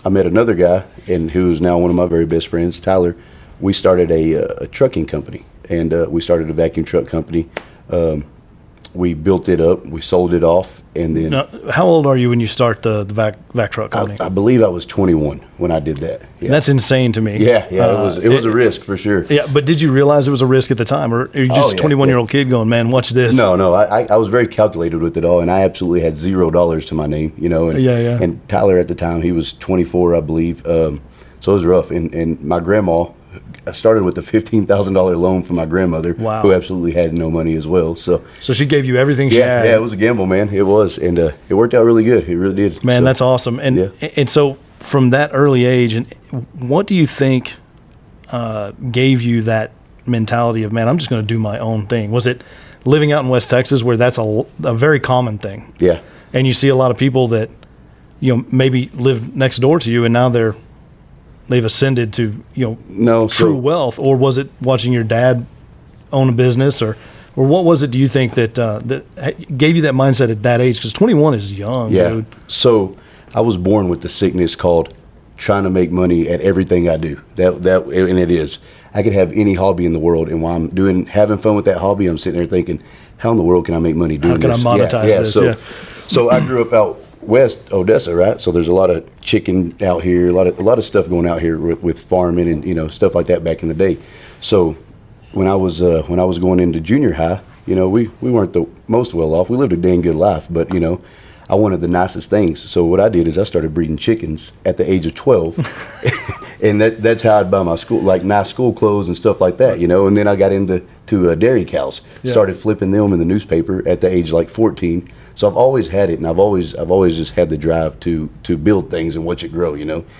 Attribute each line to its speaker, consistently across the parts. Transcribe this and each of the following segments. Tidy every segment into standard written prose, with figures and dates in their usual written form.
Speaker 1: I met another guy, and who's now one of my very best friends, Tyler. We started a trucking company, and we started a vacuum truck company. We built it up, we sold it off, and then...
Speaker 2: Now, how old are you when you start the vac truck company?
Speaker 1: I believe I was 21 when I did that. Yeah.
Speaker 2: That's insane to me.
Speaker 1: Yeah, it was a risk for sure.
Speaker 2: Yeah, but did you realize it was a risk at the time, or are you just a 21-year-old kid going, man, watch this?
Speaker 1: No, I was very calculated with it all, and I absolutely had $0 to my name, and, and Tyler at the time, he was 24, I believe, so it was rough, and my grandma... I started with a $15,000 loan from my grandmother, who absolutely had no money as well. So
Speaker 2: she gave you everything she had.
Speaker 1: Yeah, it was a gamble, man. It was, and it worked out really good. It really did.
Speaker 2: Man, that's awesome. And so from that early age, and what do you think gave you that mentality of, man, I'm just going to do my own thing? Was it living out in West Texas, where that's a very common thing?
Speaker 1: Yeah.
Speaker 2: And you see a lot of people that maybe live next door to you, and now they've ascended to true wealth, or was it watching your dad own a business, or what was it? Do you think that gave you that mindset at that age? Because 21 is young, dude.
Speaker 1: So I was born with the sickness called trying to make money at everything I do. And it is. I could have any hobby in the world, and while I'm having fun with that hobby, I'm sitting there thinking, how in the world can I make money doing this?
Speaker 2: How can I monetize this?
Speaker 1: So I grew up out west Odessa, right? So there's a lot of chicken out here, a lot of stuff going out here with farming and stuff like that back in the day. So when I was going into junior high, we weren't the most well off. We lived a dang good life, but I wanted the nicest things. So what I did is I started breeding chickens at the age of 12, and that's how I'd buy my nice school clothes and stuff like that, And then I got into dairy cows. Started flipping them in the newspaper at the age of 14. So I've always had it, and I've always just had the drive to build things and watch it grow.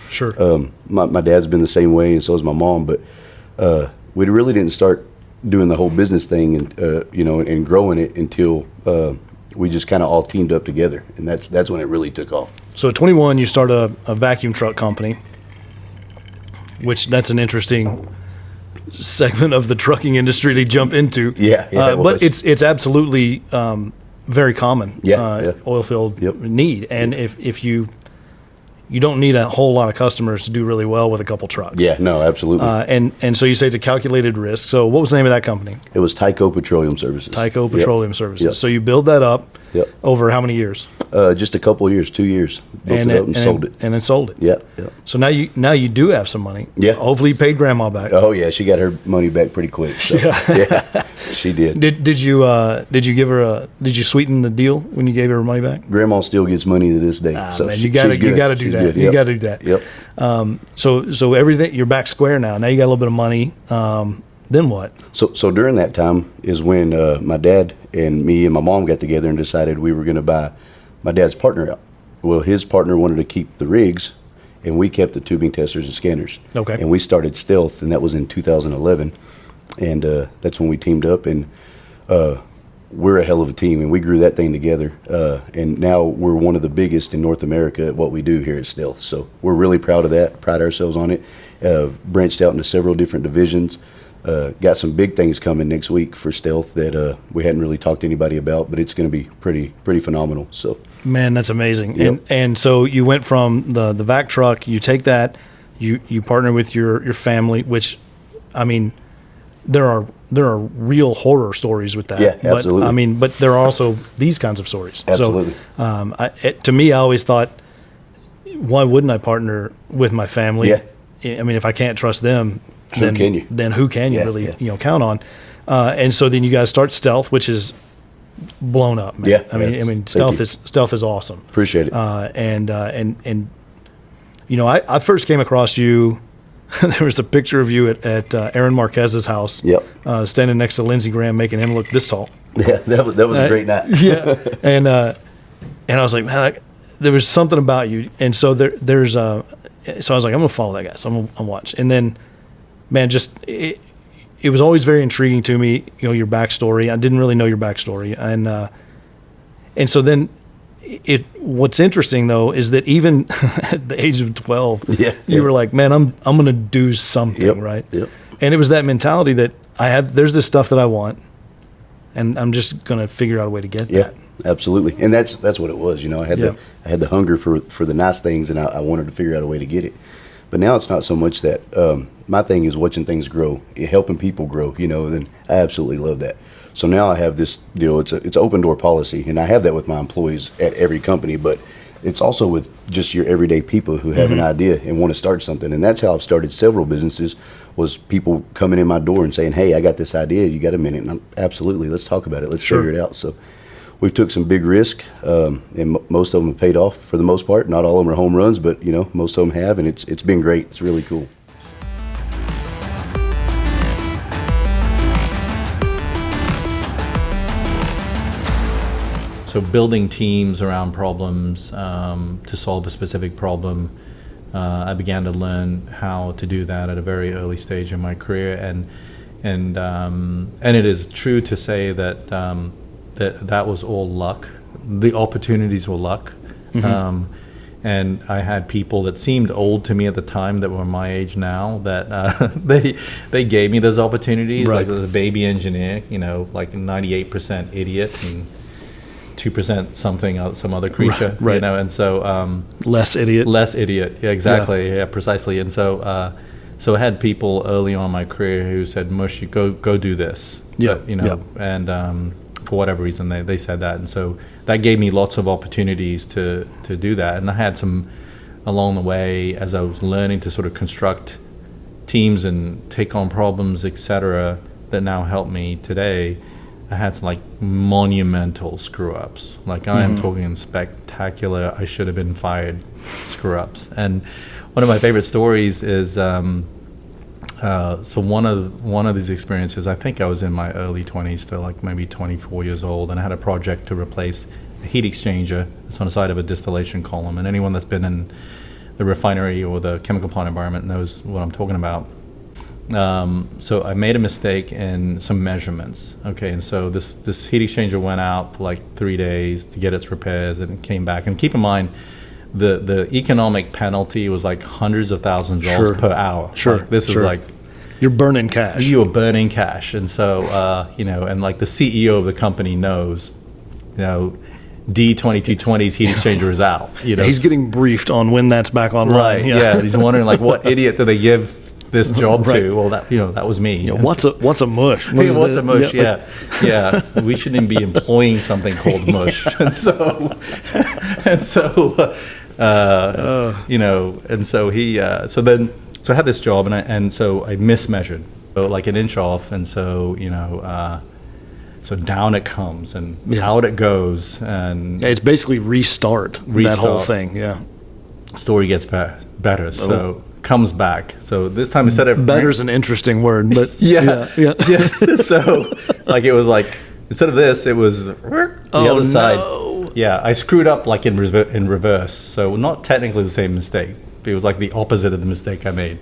Speaker 2: Sure.
Speaker 1: My dad's been the same way, and so has my mom. But we really didn't start doing the whole business thing and and growing it until we just kind of all teamed up together, and that's when it really took off.
Speaker 2: So at 21, you start a vacuum truck company, which that's an interesting segment of the trucking industry to jump into. But it's absolutely very common oil field need, and if you don't need a whole lot of customers to do really well with a couple trucks.
Speaker 1: Yeah, no, absolutely.
Speaker 2: And so you say it's a calculated risk. So what was the name of that company?
Speaker 1: It was Tyco Petroleum Services.
Speaker 2: Tyco Petroleum Services.
Speaker 1: Yep.
Speaker 2: So you build that up over how many years?
Speaker 1: Just a couple of years, 2 years. Built it up and sold it.
Speaker 2: And then sold it.
Speaker 1: Yeah.
Speaker 2: So now you do have some money.
Speaker 1: Yeah.
Speaker 2: Hopefully you paid grandma back.
Speaker 1: Oh yeah, she got her money back pretty quick. So, yeah, she did.
Speaker 2: Did you sweeten the deal when you gave her money back?
Speaker 1: Grandma still gets money to this day. So
Speaker 2: man, you got to do that.
Speaker 1: Good.
Speaker 2: You got to do that.
Speaker 1: Yep.
Speaker 2: So everything, you're back square now. Now you got a little bit of money. Then what?
Speaker 1: So during that time is when my dad and me and my mom got together and decided we were going to buy my dad's partner out. Well, his partner wanted to keep the rigs, and we kept the tubing testers and scanners.
Speaker 2: Okay.
Speaker 1: And we started Stealth, and that was in 2011, and that's when we teamed up, and we're a hell of a team, and we grew that thing together, and now we're one of the biggest in North America at what we do here at Stealth. So we're really proud of that, pride ourselves on it. Branched out into several different divisions. Got some big things coming next week for Stealth that we hadn't really talked to anybody about, but it's going to be pretty phenomenal. So, man,
Speaker 2: that's amazing.
Speaker 1: Yep.
Speaker 2: And so you went from the vac truck. You take that, you partner with your family, which, I mean, there are real horror stories with that.
Speaker 1: Yeah, absolutely.
Speaker 2: But, I mean, but there are also these kinds of stories.
Speaker 1: Absolutely.
Speaker 2: So, to me, I always thought, why wouldn't I partner with my family?
Speaker 1: Yeah.
Speaker 2: I mean, if I can't trust them, then who can you really count on? And so then you guys start Stealth, which is blown up, man.
Speaker 1: Yeah,
Speaker 2: I mean, Stealth is awesome.
Speaker 1: Appreciate it.
Speaker 2: And I first came across you. There was a picture of you at Aaron Marquez's house.
Speaker 1: Yep.
Speaker 2: Standing next to Lindsey Graham, making him look this tall.
Speaker 1: Yeah, that was a great night.
Speaker 2: Yeah, and I was like, man, there was something about you, and so there's so I was like, I'm gonna follow that guy. So I'm gonna watch, and then. Man, just it was always very intriguing to me, your backstory. I didn't really know your backstory, and so then what's interesting though is that even at the age of 12, you were like, man, I'm gonna do something, right?
Speaker 1: Yep.
Speaker 2: And it was that mentality that I had. There's this stuff that I want, and I'm just gonna figure out a way to get that.
Speaker 1: Absolutely, and that's what it was. I had the hunger for the nice things, and I wanted to figure out a way to get it. But now it's not so much that. My thing is watching things grow, helping people grow. And I absolutely love that. So now I have this deal. It's open door policy, and I have that with my employees at every company. But it's also with just your everyday people who have an idea and want to start something. And that's how I've started several businesses. Was people coming in my door and saying, "Hey, I got this idea. You got a minute?" And absolutely, let's talk about it. Let's figure it out. So we've took some big risk, and most of them have paid off for the most part. Not all of them are home runs, but most of them have, and it's been great. It's really cool.
Speaker 3: So building teams around problems to solve a specific problem, I began to learn how to do that at a very early stage in my career, and it is true to say that that was all luck. The opportunities were luck, and I had people that seemed old to me at the time that were my age now that they gave me those opportunities.
Speaker 2: Right.
Speaker 3: Like the baby engineer, like 98% idiot and 2% something, some other creature,
Speaker 2: right.
Speaker 3: And so
Speaker 2: Less idiot.
Speaker 3: Yeah, exactly, yeah, precisely. And so I had people early on in my career who said, "Mush, you go do this."
Speaker 2: Yeah,
Speaker 3: And for whatever reason they said that, and so that gave me lots of opportunities to do that. And I had some along the way as I was learning to sort of construct teams and take on problems, etc., that now help me today. I had some like monumental screw ups. Like I am talking spectacular, I should have been fired screw ups. And one of my favorite stories is so one of these experiences, I think I was in my early 20s, still like maybe 24 years old, and I had a project to replace a heat exchanger that's on the side of a distillation column. And anyone that's been in the refinery or the chemical plant environment knows what I'm talking about. So I made a mistake in some measurements. Okay, and so this heat exchanger went out for like 3 days to get its repairs, and it came back. And keep in mind, the economic penalty was like hundreds of thousands of dollars per hour.
Speaker 2: Sure,
Speaker 3: like, this is like
Speaker 2: you're burning cash.
Speaker 3: You are burning cash, and so and like the CEO of the company knows, D2220's heat exchanger is out.
Speaker 2: He's getting briefed on when that's back online.
Speaker 3: Right. Yeah. He's wondering like what idiot did they give this job to? Well, that was me.
Speaker 2: What's a mush?
Speaker 3: What's a mush? Yeah. We shouldn't be employing something called mush. And so I had this job, and so I mismeasured, so like an inch off, and so so down it comes and out it goes, and
Speaker 2: it's basically restart that whole thing. Yeah.
Speaker 3: Story gets better. So comes back. So this time instead of
Speaker 2: better's an interesting word, but
Speaker 3: yes. So like it was like instead of this, it was the other side. Yeah, I screwed up like in reverse. So not technically the same mistake. It was like the opposite of the mistake I made.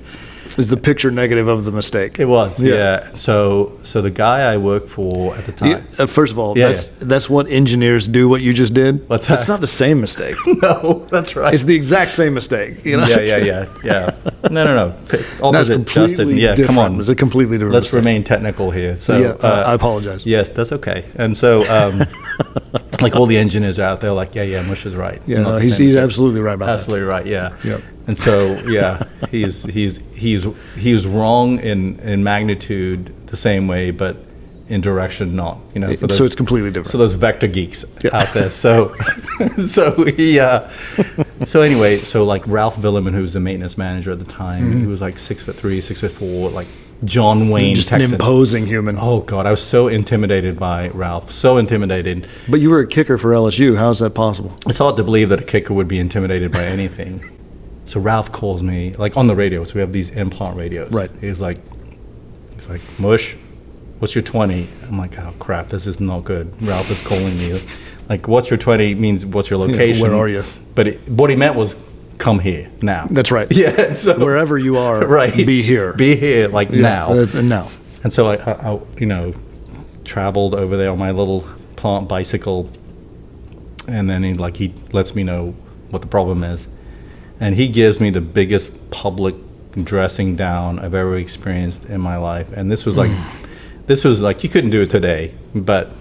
Speaker 2: Is the picture negative of the mistake?
Speaker 3: It was, yeah. So the guy I worked for at the time.
Speaker 2: First of all, that's what engineers do. What you just did.
Speaker 3: What's that?
Speaker 2: It's not the same mistake.
Speaker 3: No, that's right.
Speaker 2: It's the exact same mistake.
Speaker 3: Yeah. No. Opposite, Justin. Yeah,
Speaker 2: different.
Speaker 3: Come on.
Speaker 2: It's a completely different.
Speaker 3: Let's
Speaker 2: mistake.
Speaker 3: remain technical here. So
Speaker 2: I apologize.
Speaker 3: Yes, that's okay. And so, like all the engineers out there, like Mush is right.
Speaker 2: Yeah, he's absolutely right about that.
Speaker 3: Absolutely right. Yeah.
Speaker 2: Yep.
Speaker 3: And so, he's wrong in magnitude the same way, but in direction not.
Speaker 2: So it's completely different.
Speaker 3: So those vector geeks out there. So anyway, so like Ralph Villiman, who was the maintenance manager at the time, he was like 6'3", 6'4", like John Wayne,
Speaker 2: just
Speaker 3: Texan.
Speaker 2: An imposing human.
Speaker 3: Oh God, I was so intimidated by Ralph. So intimidated.
Speaker 2: But you were a kicker for LSU. How is that possible?
Speaker 3: It's hard to believe that a kicker would be intimidated by anything. So Ralph calls me, like on the radio. So we have these implant radios.
Speaker 2: Right.
Speaker 3: He's like, Mush, what's your 20? I'm like, oh crap, this is not good. Ralph is calling me. Like, what's your 20 means what's your location?
Speaker 2: Where are you?
Speaker 3: But what he meant was, come here now.
Speaker 2: That's right.
Speaker 3: Yeah. So
Speaker 2: wherever you are,
Speaker 3: right.
Speaker 2: Be here.
Speaker 3: Be here, like now.
Speaker 2: Now.
Speaker 3: And so I traveled over there on my little plant bicycle, and then he lets me know what the problem is. And he gives me the biggest public dressing down I've ever experienced in my life. And this was like you couldn't do it today, but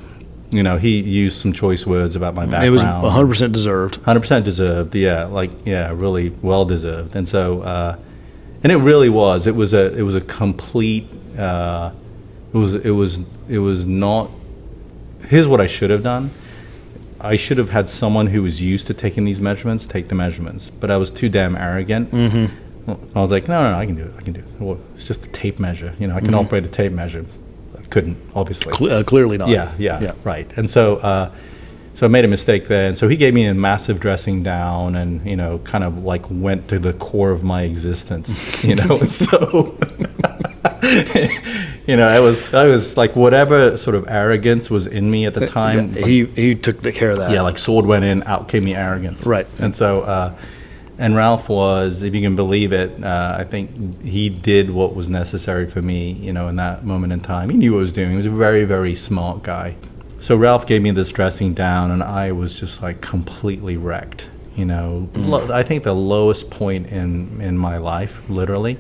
Speaker 3: he used some choice words about my background.
Speaker 2: It was 100% deserved.
Speaker 3: 100% deserved. Yeah, really well deserved. And so, and it really was. It was a complete. It was not. Here's what I should have done. I should have had someone who was used to taking these measurements take the measurements, but I was too damn arrogant. I was like, no, I can do it. Well, it's just a tape measure. I can operate a tape measure. I couldn't, obviously.
Speaker 2: Clearly not.
Speaker 3: Yeah, right. And so, so I made a mistake there. And so he gave me a massive dressing down, and kind of like went to the core of my existence. And so. I was like, whatever sort of arrogance was in me at the time.
Speaker 2: He took care of that.
Speaker 3: Yeah, like sword went in, out came the arrogance.
Speaker 2: Right.
Speaker 3: And so, and Ralph was, if you can believe it, I think he did what was necessary for me, in that moment in time. He knew what he was doing. He was a very, very smart guy. So Ralph gave me this dressing down, and I was just like completely wrecked. I think the lowest point in my life, literally.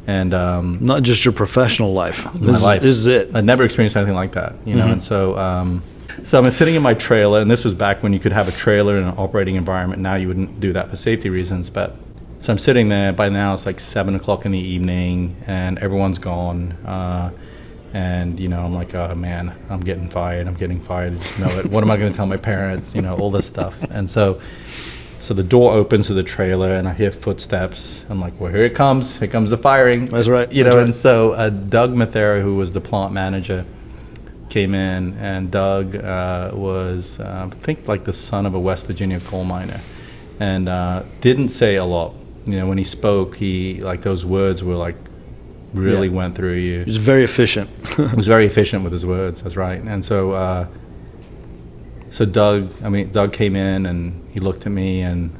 Speaker 3: And
Speaker 2: not just your professional life.
Speaker 3: My life.
Speaker 2: This is it.
Speaker 3: I'd never experienced anything like that, And so, so I'm sitting in my trailer, and this was back when you could have a trailer in an operating environment. Now you wouldn't do that for safety reasons, but so I'm sitting there. By now it's like 7:00 in the evening, and everyone's gone. And I'm like, oh man, I'm getting fired. I just know it. What am I going to tell my parents? All this stuff. And so the door opens to the trailer, and I hear footsteps. I'm like, well, here it comes. Here comes the firing.
Speaker 2: That's right.
Speaker 3: And so Doug Mathera, who was the plant manager, came in, and Doug was, I think, like the son of a West Virginia coal miner, and didn't say a lot. When he spoke, those words were like really went through you.
Speaker 2: He was very efficient.
Speaker 3: He was very efficient with his words. That's right. And so. So Doug came in, and he looked at me and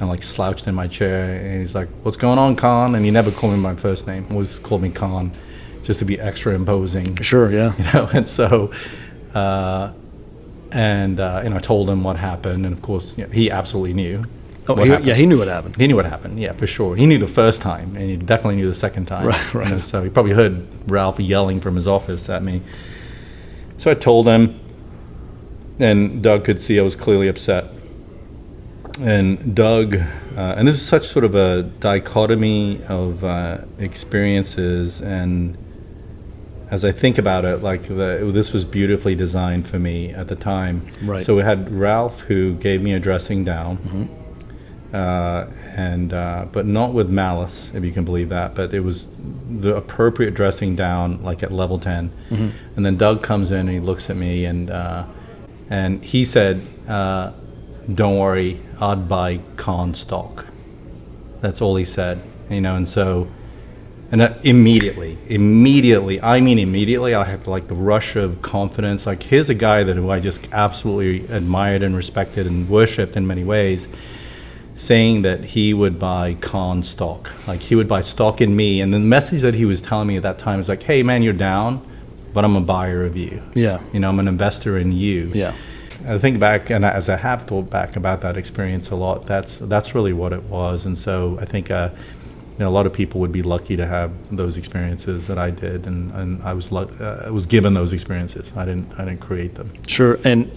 Speaker 3: like slouched in my chair, and he's like, "What's going on, Khan?" And he never called me by my first name; he always called me Khan, just to be extra imposing.
Speaker 2: Sure, yeah.
Speaker 3: And so, I told him what happened, and of course, he absolutely knew.
Speaker 2: Oh, he knew what happened.
Speaker 3: He knew what happened, yeah, for sure. He knew the first time, and he definitely knew the second time.
Speaker 2: Right.
Speaker 3: So he probably heard Ralph yelling from his office at me. So I told him. And Doug could see I was clearly upset. And Doug, and this is such sort of a dichotomy of experiences. And as I think about it, this was beautifully designed for me at the time.
Speaker 2: Right.
Speaker 3: So we had Ralph, who gave me a dressing down, but not with malice, if you can believe that. But it was the appropriate dressing down, like at level 10. And then Doug comes in, and he looks at me, and he said, "Don't worry, I'd buy Khan stock." That's all he said, And so, and immediately, I had like the rush of confidence. Like, here's a guy who I just absolutely admired and respected and worshipped in many ways, saying that he would buy Khan stock. Like, he would buy stock in me. And the message that he was telling me at that time was like, "Hey, man, you're down, but I'm a buyer of you.
Speaker 2: Yeah.
Speaker 3: I'm an investor in you."
Speaker 2: Yeah.
Speaker 3: I think back, and as I have thought back about that experience a lot, that's really what it was. And so I think a lot of people would be lucky to have those experiences that I did, and I was given those experiences. I didn't create them.
Speaker 2: Sure. And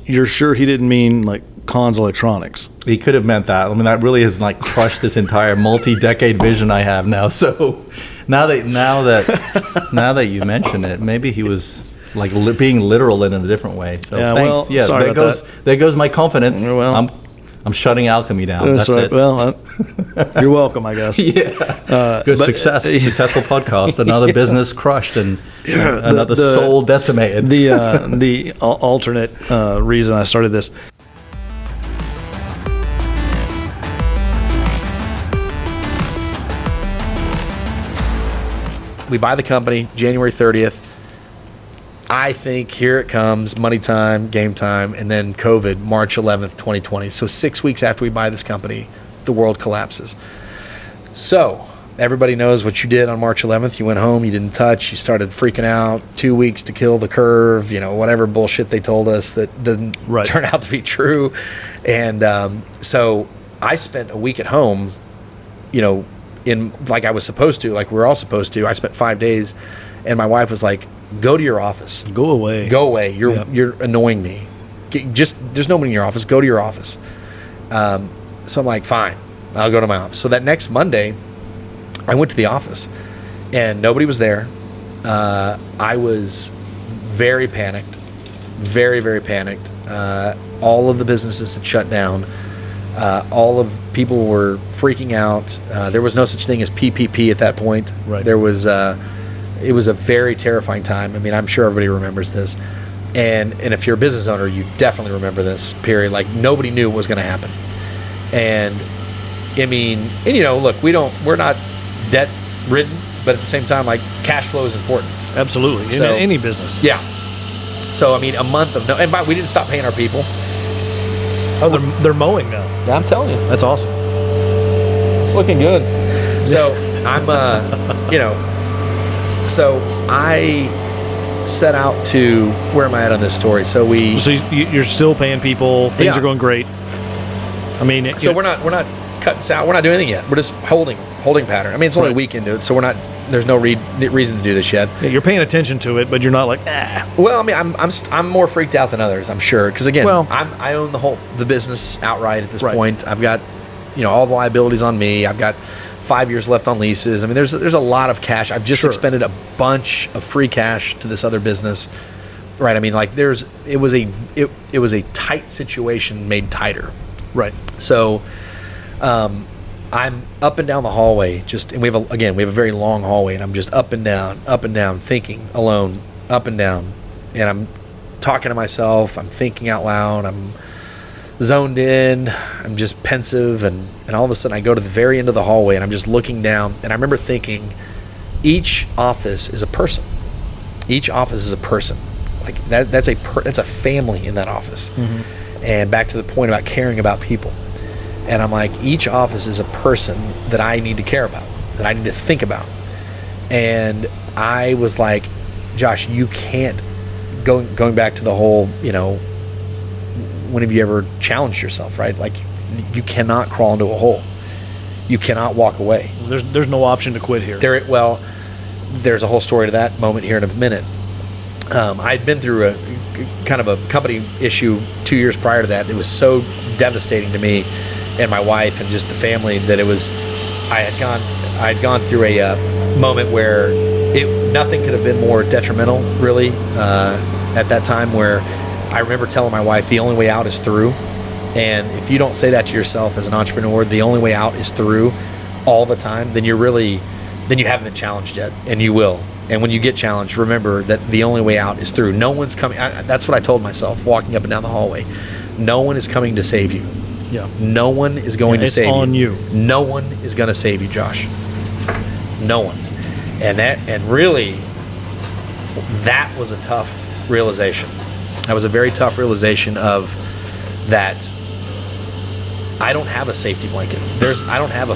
Speaker 2: you're sure he didn't mean like Khan's Electronics?
Speaker 3: He could have meant that. I mean, that really has like crushed this entire multi-decade vision I have now. So now that you mention it, maybe he was like being literal in a different way. So
Speaker 2: yeah,
Speaker 3: thanks.
Speaker 2: well,
Speaker 3: Yeah,
Speaker 2: sorry
Speaker 3: there goes my confidence.
Speaker 2: Well,
Speaker 3: I'm shutting alchemy down. That's
Speaker 2: right.
Speaker 3: it.
Speaker 2: Well, you're welcome, I guess.
Speaker 3: Yeah. Good successful podcast. Another business crushed and another soul decimated.
Speaker 2: The alternate reason I started this.
Speaker 4: We buy the company January 30th. I think here it comes, money time, game time, and then COVID, March 11th, 2020. So 6 weeks after we buy this company, the world collapses. So everybody knows what you did on March 11th. You went home, you didn't touch, you started freaking out, 2 weeks to kill the curve, whatever bullshit they told us that doesn't turn out to be true. And so I spent a week at home, in like I was supposed to, like we were all supposed to. I spent 5 days, and my wife was like, go to your office.
Speaker 2: Go away.
Speaker 4: Go away.
Speaker 2: Yeah.
Speaker 4: You're annoying me. There's nobody in your office. Go to your office. So I'm like, fine, I'll go to my office. So that next Monday, I went to the office, and nobody was there. I was very panicked, very, very panicked. All of the businesses had shut down. All of people were freaking out. There was no such thing as PPP at that point.
Speaker 2: Right.
Speaker 4: There was, it was a very terrifying time. I mean, I'm sure everybody remembers this. And if you're a business owner, you definitely remember this period. Like, nobody knew what was going to happen. And I mean, and you know, look, we're not debt ridden, but at the same time, like, cash flow is important.
Speaker 2: Absolutely.
Speaker 4: So-
Speaker 2: in any business.
Speaker 4: Yeah. So, I mean, a month of we didn't stop paying our people.
Speaker 2: Oh, they're mowing now.
Speaker 4: I'm telling you.
Speaker 2: That's awesome.
Speaker 4: It's looking good. So I'm, so I set out to, where am I at on this story? So
Speaker 2: You're still paying people. Things
Speaker 4: Yeah.
Speaker 2: are going great. I mean,
Speaker 4: we're not cutting out. We're not doing anything yet. We're just holding pattern. I mean, it's only a week into it, so there's no reason to do this yet.
Speaker 2: yeah, you're paying attention to it, but you're not like,
Speaker 4: Well, I mean, I'm more freaked out than others, I'm sure, because again,
Speaker 2: Well-
Speaker 4: I own the business outright at this
Speaker 2: Right.
Speaker 4: point. I've got, all the liabilities on me. I've got 5 years left on leases. I mean, there's a lot of cash. I've just
Speaker 2: Sure.
Speaker 4: expended a bunch of free cash to this other business, right? I mean, like it was a tight situation made tighter.
Speaker 2: right.
Speaker 4: So, I'm up and down the hallway, and we have a very long hallway, and I'm just up and down, thinking alone, up and down, and I'm talking to myself. I'm thinking out loud. I'm zoned in. I'm just pensive, and all of a sudden I go to the very end of the hallway, and I'm just looking down, and I remember thinking, each office is a person. Each office is a person. Like that's a family in that office.
Speaker 2: Mm-hmm.
Speaker 4: And back to the point about caring about people. And I'm like, each office is a person that I need to care about, that I need to think about. And I was like, Josh, you can't, going back to the whole, when have you ever challenged yourself, right? Like, you cannot crawl into a hole. You cannot walk away.
Speaker 2: There's no option to quit here.
Speaker 4: There's a whole story to that moment here in a minute. I'd been through a kind of a company issue 2 years prior to that. It was so devastating to me and my wife and just the family that I had gone through a moment where nothing could have been more detrimental, really, at that time, where I remember telling my wife, the only way out is through. And if you don't say that to yourself as an entrepreneur, the only way out is through all the time, then you haven't been challenged yet, and you will. And when you get challenged, remember that the only way out is through. No one's coming. That's what I told myself walking up and down the hallway. No one is coming to save you.
Speaker 2: Yeah.
Speaker 4: No one is going to
Speaker 2: It's
Speaker 4: save you.
Speaker 2: on you.
Speaker 4: No one is going to save you, Josh. No one. And really, that was a tough realization. That was a very tough realization of that. I don't have a safety blanket. I don't have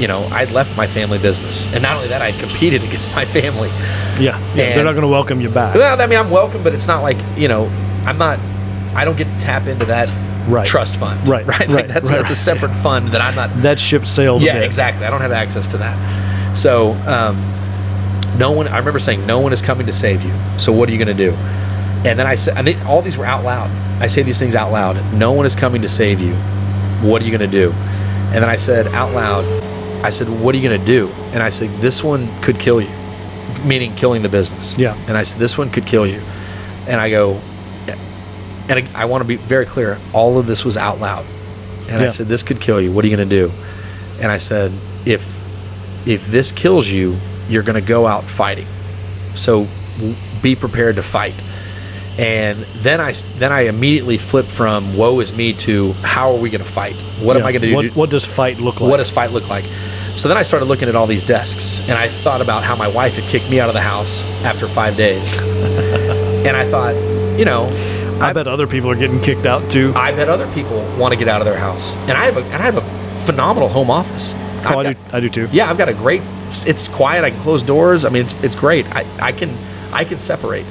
Speaker 4: I'd left my family business, and not only that, I'd competed against my family.
Speaker 2: Yeah. They're not going to welcome you back.
Speaker 4: Well, I mean, I'm welcome, but it's not like, I don't get to tap into that
Speaker 2: Right.
Speaker 4: trust fund.
Speaker 2: Right.
Speaker 4: Like that's a separate fund that I'm not.
Speaker 2: That ship sailed.
Speaker 4: Yeah,
Speaker 2: a bit.
Speaker 4: exactly. I don't have access to that. So, I remember saying, no one is coming to save you. So what are you going to do? And then I think all these were out loud. I say these things out loud. No one is coming to save you. What are you going to do? And then I said out loud, what are you going to do? And I said, this one could kill you, meaning killing the business.
Speaker 2: Yeah.
Speaker 4: And I said, this one could kill you. And I go, and I want to be very clear, all of this was out loud. And I said, this could kill you. What are you going to do? And I said, if this kills you, you're going to go out fighting. So be prepared to fight. And then I immediately flipped from woe is me to how are we going to fight? What am I going to do?
Speaker 2: What does fight look like?
Speaker 4: What does fight look like? So then I started looking at all these desks, and I thought about how my wife had kicked me out of the house after 5 days. And I thought,
Speaker 2: I bet other people are getting kicked out too.
Speaker 4: I bet other people want to get out of their house. And I have a phenomenal home office.
Speaker 2: I do too.
Speaker 4: Yeah, I've got a great. It's quiet. I can close doors. I mean, it's great. I can separate.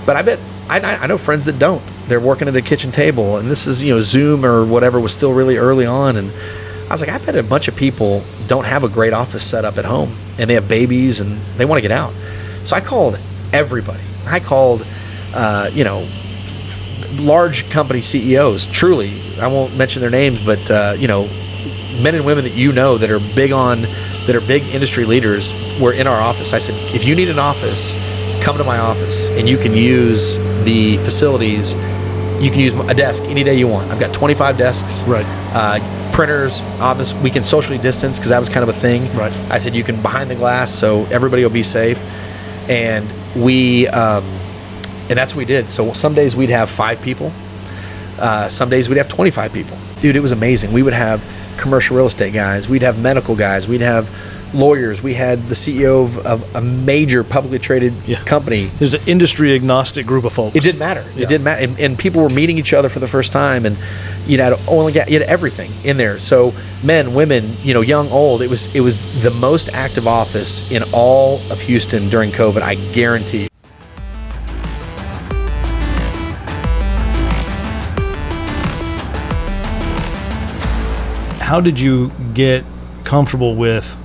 Speaker 4: But I bet I know friends that don't. They're working at a kitchen table, and this is Zoom or whatever was still really early on, and I was like, I bet a bunch of people don't have a great office set up at home, and they have babies and they want to get out. So I called everybody I called, large company CEOs. Truly, I won't mention their names, but men and women that that are big industry leaders were in our office. I said, if you need an office, come to my office, and you can use the facilities. You can use a desk any day you want. I've got 25 desks.
Speaker 2: Right.
Speaker 4: Printers, office. We can socially distance because that was kind of a thing.
Speaker 2: Right.
Speaker 4: I said you can behind the glass so everybody will be safe, and and that's what we did. So some days we'd have 5 people. Some days we'd have 25 people. Dude, it was amazing. We would have commercial real estate guys. We'd have medical guys. We'd have lawyers. We had the CEO of a major publicly traded company.
Speaker 2: There's an industry agnostic group of folks.
Speaker 4: It didn't matter. It didn't matter. And people were meeting each other for the first time, and you had oil and gas, you had everything in there. So men, women, young, old. It was the most active office in all of Houston during COVID. I guarantee.
Speaker 2: How did you get comfortable with,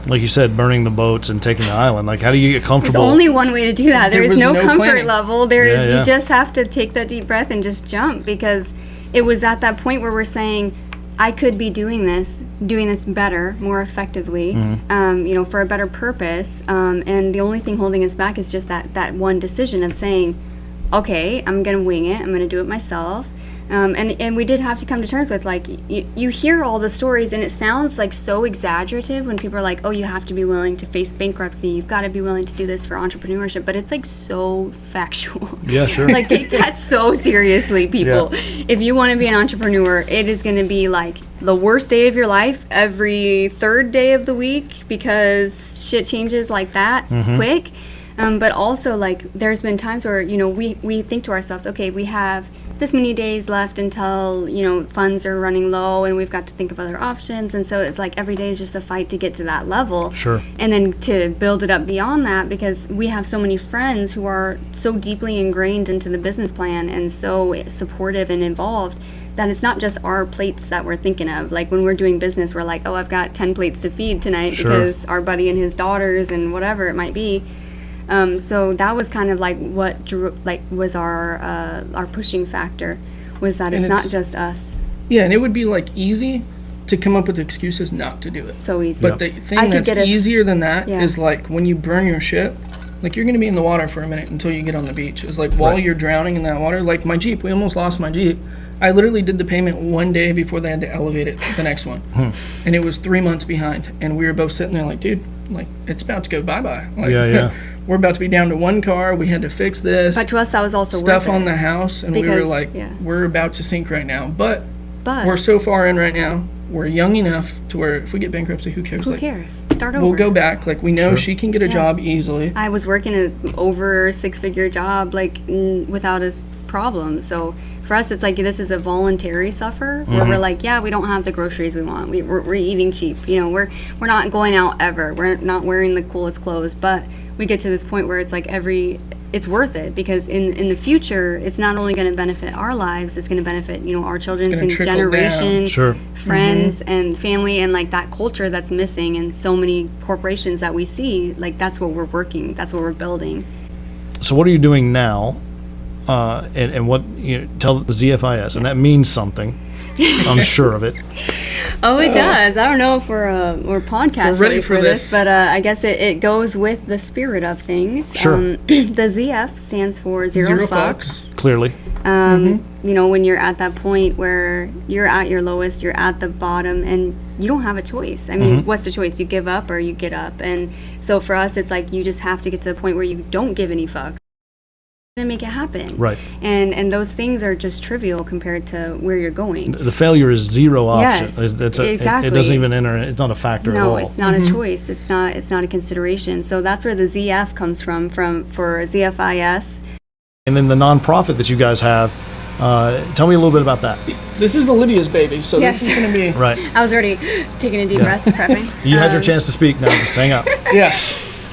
Speaker 2: like you said, burning the boats and taking the island? Like, how do you get comfortable?
Speaker 5: There's only one way to do that. There is no comfort
Speaker 6: planning.
Speaker 5: level. You just have to take that deep breath and just jump, because it was at that point where we're saying, I could be doing this better, more effectively, for a better purpose. And the only thing holding us back is just that one decision of saying, okay, I'm going to wing it. I'm going to do it myself. And we did have to come to terms with, like, you hear all the stories and it sounds like so exaggerative when people are like, oh, you have to be willing to face bankruptcy, you've got to be willing to do this for entrepreneurship, but it's like so factual.
Speaker 2: Yeah, sure.
Speaker 5: Like, take that so seriously, people. Yeah. If you want to be an entrepreneur, it is going to be like the worst day of your life every third day of the week, because shit changes like that quick. But also, like, there's been times where, we think to ourselves, okay, we have this many days left until, funds are running low and we've got to think of other options. And so it's like every day is just a fight to get to that level.
Speaker 2: Sure.
Speaker 5: And then to build it up beyond that, because we have so many friends who are so deeply ingrained into the business plan and so supportive and involved that it's not just our plates that we're thinking of. Like, when we're doing business, we're like, oh, I've got 10 plates to feed tonight because our buddy and his daughters and whatever it might be. So that was kind of like what was our pushing factor, was that it's not just us.
Speaker 6: Yeah, and it would be like easy to come up with excuses not to do it.
Speaker 5: So easy.
Speaker 6: But the thing that's easier than that is like when you burn your ship, like, you're going to be in the water for a minute until you get on the beach. It's like while you're drowning in that water, like my Jeep, we almost lost my Jeep. I literally did the payment one day before they had to elevate it the next one. And it was 3 months behind. And we were both sitting there like, dude, like, it's about to go bye-bye. Like, we're about to be down to one car. We had to fix this.
Speaker 5: But to us, that was also
Speaker 6: stuff
Speaker 5: worth
Speaker 6: on
Speaker 5: it.
Speaker 6: the house. And
Speaker 5: Because,
Speaker 6: we were like, we're about to sink right now. But
Speaker 5: But
Speaker 6: we're so far in right now. We're young enough to where if we get bankruptcy, who cares?
Speaker 5: Who cares? Start over.
Speaker 6: We'll go back. Like, we know she can get a job easily.
Speaker 5: I was working an over 6-figure job, like, without a problem. So for us, it's like, this is a voluntary suffer where we're like, we don't have the groceries we want. We're eating cheap. We're not going out ever. We're not wearing the coolest clothes. But we get to this point where it's like it's worth it, because in the future, it's not only going to benefit our lives, it's going to benefit, our children's generation, friends and family, and like that culture that's missing in so many corporations that we see. Like, that's what we're that's what we're building.
Speaker 2: So what are you doing now? And what, tell the ZFIS, and that means something. I'm sure of it.
Speaker 5: Oh, it does. I don't know if we're podcast ready for this, but I guess it goes with the spirit of things.
Speaker 2: Sure.
Speaker 5: The ZF stands for zero fucks.
Speaker 2: Clearly.
Speaker 5: When you're at that point where you're at your lowest, you're at the bottom, and you don't have a choice. I mean, what's the choice? You give up or you get up. And so for us, it's like you just have to get to the point where you don't give any fucks and make it happen.
Speaker 2: Right.
Speaker 5: And those things are just trivial compared to where you're going.
Speaker 2: The failure is zero option.
Speaker 5: Yes,
Speaker 2: It doesn't even enter. It's not a factor at all.
Speaker 5: No, it's not a choice. It's not a consideration. So that's where the ZF comes from for ZFIS. And
Speaker 2: then the nonprofit that you guys have, tell me a little bit about that.
Speaker 6: This is Olivia's baby, so this is going to be...
Speaker 2: Right.
Speaker 5: I was already taking a deep breath and prepping.
Speaker 2: You had your chance to speak. Now just hang up.
Speaker 6: Yeah.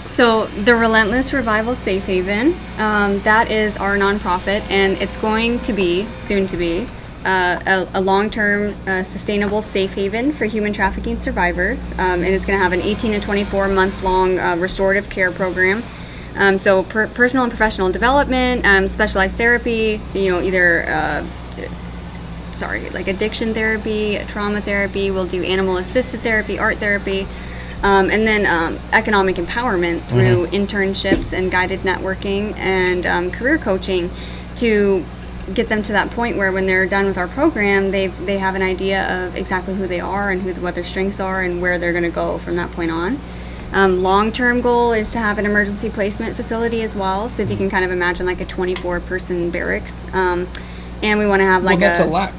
Speaker 5: So the Relentless Revival Safe Haven, that is our nonprofit, and it's going to be, soon to be, a long-term sustainable safe haven for human trafficking survivors. And it's going to have an 18 to 24 month long restorative care program So personal and professional development, specialized therapy, either like addiction therapy, trauma therapy. We'll do animal assisted therapy, art therapy, and then economic empowerment through internships and guided networking and career coaching to get them to that point where when they're done with our program, they have an idea of exactly who they are and what their strengths are and where they're going to go from that point on. Long-term goal is to have an emergency placement facility as well. So if you can kind of imagine like a 24-person barracks, and we want to have like
Speaker 6: that's a lack.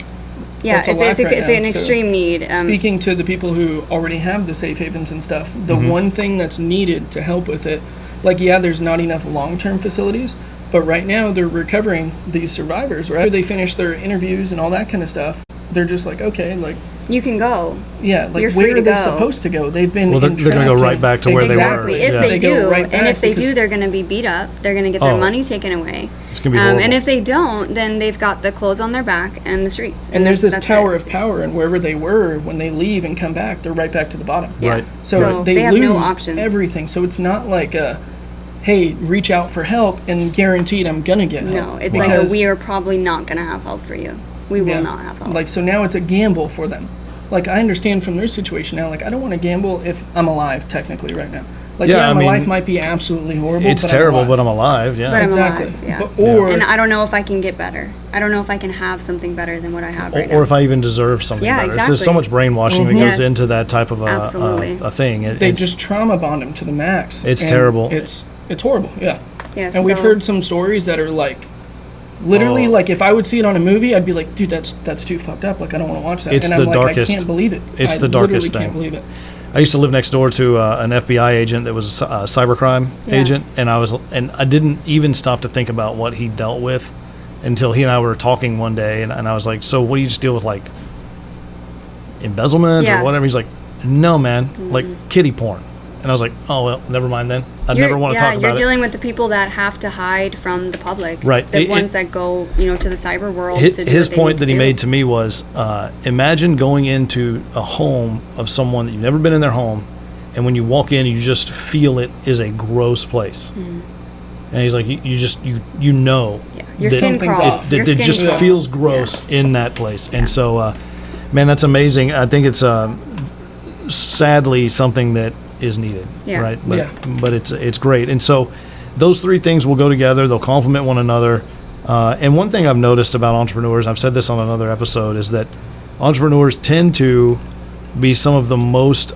Speaker 5: Yeah,
Speaker 6: That's a lack right
Speaker 5: it's
Speaker 6: now.
Speaker 5: an extreme need.
Speaker 6: Speaking to the people who already have the safe havens and stuff, the one thing that's needed to help with it, like, yeah, there's not enough long-term facilities, but right now they're recovering these survivors, right? They finish their interviews and all that kind of stuff. They're just like, okay, like,
Speaker 5: you can go.
Speaker 6: yeah, like,
Speaker 5: You're free
Speaker 6: where
Speaker 5: to
Speaker 6: are they
Speaker 5: go.
Speaker 6: supposed to go? They've been
Speaker 2: Well, they're going to go
Speaker 6: entrapped
Speaker 2: right
Speaker 6: in-
Speaker 2: back to where they were.
Speaker 5: Exactly. If
Speaker 2: Yeah.
Speaker 5: they
Speaker 6: They go
Speaker 5: do,
Speaker 6: right
Speaker 5: and
Speaker 6: back
Speaker 5: if they
Speaker 6: because-
Speaker 5: do, they're going to be beat up. They're going to get their
Speaker 2: Oh.
Speaker 5: money taken away.
Speaker 2: It's going to be horrible.
Speaker 5: And if they don't, then they've got the clothes on their back and the streets.
Speaker 6: And there's this
Speaker 5: that's
Speaker 6: tower
Speaker 5: it.
Speaker 6: of power, and wherever they were, when they leave and come back, they're right back to the bottom.
Speaker 5: Yeah.
Speaker 2: Right.
Speaker 6: So, they
Speaker 5: have
Speaker 6: lose
Speaker 5: no options.
Speaker 6: everything. So it's not like a, hey, reach out for help and guaranteed I'm gonna get help.
Speaker 5: No, it's like
Speaker 6: Because-
Speaker 5: we are probably not going to have help for you. We will
Speaker 6: yeah.
Speaker 5: not have help.
Speaker 6: Like, so now it's a gamble for them. Like, I understand from their situation now. Like, I don't want to gamble if I'm alive technically right now. Like,
Speaker 2: Yeah,
Speaker 6: yeah,
Speaker 2: I
Speaker 6: my
Speaker 2: mean,
Speaker 6: life might be absolutely horrible.
Speaker 2: It's
Speaker 6: but
Speaker 2: terrible,
Speaker 6: I'm
Speaker 2: but
Speaker 6: alive.
Speaker 2: I'm alive. Yeah.
Speaker 5: But I'm
Speaker 6: exactly.
Speaker 5: alive, yeah.
Speaker 6: But, or
Speaker 5: and I don't know if I can get better. I don't know if I can have something better than what I have right now.
Speaker 2: Or if I even deserve something
Speaker 5: Yeah,
Speaker 2: better. It's just so
Speaker 5: exactly.
Speaker 2: much brainwashing that
Speaker 5: Yes.
Speaker 2: goes into that type of
Speaker 5: Absolutely.
Speaker 2: a thing.
Speaker 6: they
Speaker 2: It's-
Speaker 6: just trauma bond them to the max.
Speaker 2: It's
Speaker 6: And
Speaker 2: terrible.
Speaker 6: It's horrible. Yeah.
Speaker 5: Yes,
Speaker 6: And we've
Speaker 5: so-
Speaker 6: heard some stories that are like, literally,
Speaker 2: Oh.
Speaker 6: like, if I would see it on a movie, I'd be like, dude, that's too fucked up. Like, I don't want to watch that.
Speaker 2: It's
Speaker 6: and I'm
Speaker 2: the
Speaker 6: like,
Speaker 2: darkest-
Speaker 6: I can't believe it.
Speaker 2: it's
Speaker 6: I
Speaker 2: the darkest
Speaker 6: literally
Speaker 2: thing.
Speaker 6: can't believe it.
Speaker 2: I used to live next door to an FBI agent that was a cybercrime
Speaker 5: Yeah.
Speaker 2: agent, and I didn't even stop to think about what he dealt with until he and I were talking one day, and I was like, "So what do you just deal with, like embezzlement
Speaker 5: Yeah.
Speaker 2: or whatever?" He's like, "No, man, like kiddie porn," and I was like, "Oh well, never mind then. I never want to talk
Speaker 5: You're
Speaker 2: about it."
Speaker 5: dealing with the people that have to hide from the public.
Speaker 2: Right.
Speaker 5: The
Speaker 2: It-
Speaker 5: ones that go, to the cyber world.
Speaker 2: His,
Speaker 5: to do
Speaker 2: his
Speaker 5: what they
Speaker 2: point
Speaker 5: need
Speaker 2: that
Speaker 5: to
Speaker 2: he
Speaker 5: do.
Speaker 2: made to me was, imagine going into a home of someone that you've never been in their home, and when you walk in, you just feel it is a gross place. And he's like, you know,
Speaker 5: Yeah. Your
Speaker 2: that
Speaker 5: skin
Speaker 6: something's
Speaker 5: crawls.
Speaker 6: off.
Speaker 2: that
Speaker 5: Your
Speaker 2: it
Speaker 5: skin
Speaker 2: just
Speaker 5: crawls.
Speaker 2: feels gross in that place. And so, man, that's amazing. I think it's sadly something that is needed,
Speaker 5: Yeah.
Speaker 2: right? But,
Speaker 6: Yeah.
Speaker 2: but it's great. And so those three things will go together. They'll complement one another. And one thing I've noticed about entrepreneurs, I've said this on another episode, is that entrepreneurs tend to be some of the most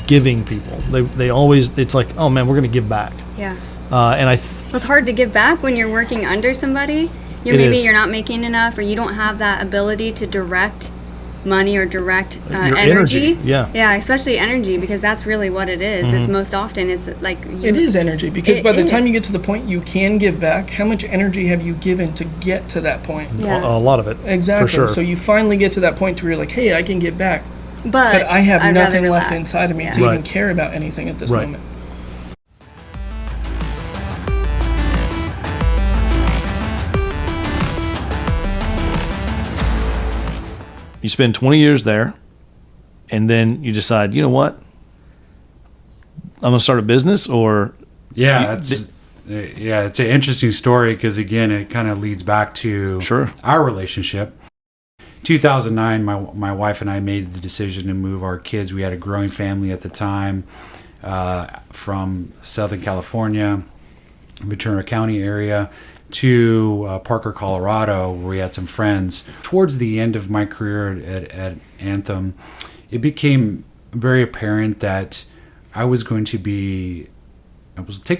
Speaker 2: giving people. They always, it's like, oh man, we're going to give back.
Speaker 5: Yeah.
Speaker 2: And
Speaker 5: It's hard to give back when you're working under somebody.
Speaker 2: It
Speaker 5: Maybe
Speaker 2: is.
Speaker 5: you're not making enough, or you don't have that ability to direct money or direct
Speaker 2: Your energy, yeah.
Speaker 5: Yeah, especially energy, because that's really what it is. It's most often it's like
Speaker 6: It is energy because
Speaker 5: It
Speaker 6: by the time you
Speaker 5: is.
Speaker 6: get to the point you can give back, how much energy have you given to get to that point?
Speaker 5: Yeah.
Speaker 2: a lot of it.
Speaker 6: Exactly.
Speaker 2: For sure.
Speaker 6: So you finally get to that point where you're like, hey, I can give back.
Speaker 5: But
Speaker 6: But I have
Speaker 5: I'd rather
Speaker 6: nothing left
Speaker 5: relax.
Speaker 6: inside of me
Speaker 5: Yeah.
Speaker 6: to even
Speaker 2: Right.
Speaker 6: care about anything at this
Speaker 2: Right.
Speaker 6: moment.
Speaker 2: You spend 20 years there, and then you decide, you know what? I'm going to start a business, or
Speaker 7: Yeah, it's an interesting story because again, it kind of leads back to
Speaker 2: Sure.
Speaker 7: our relationship. 2009, my wife and I made the decision to move our kids. We had a growing family at the time from Southern California, Ventura County area, to Parker, Colorado, where we had some friends. Towards the end of my career at Anthem, it became very apparent that I was taking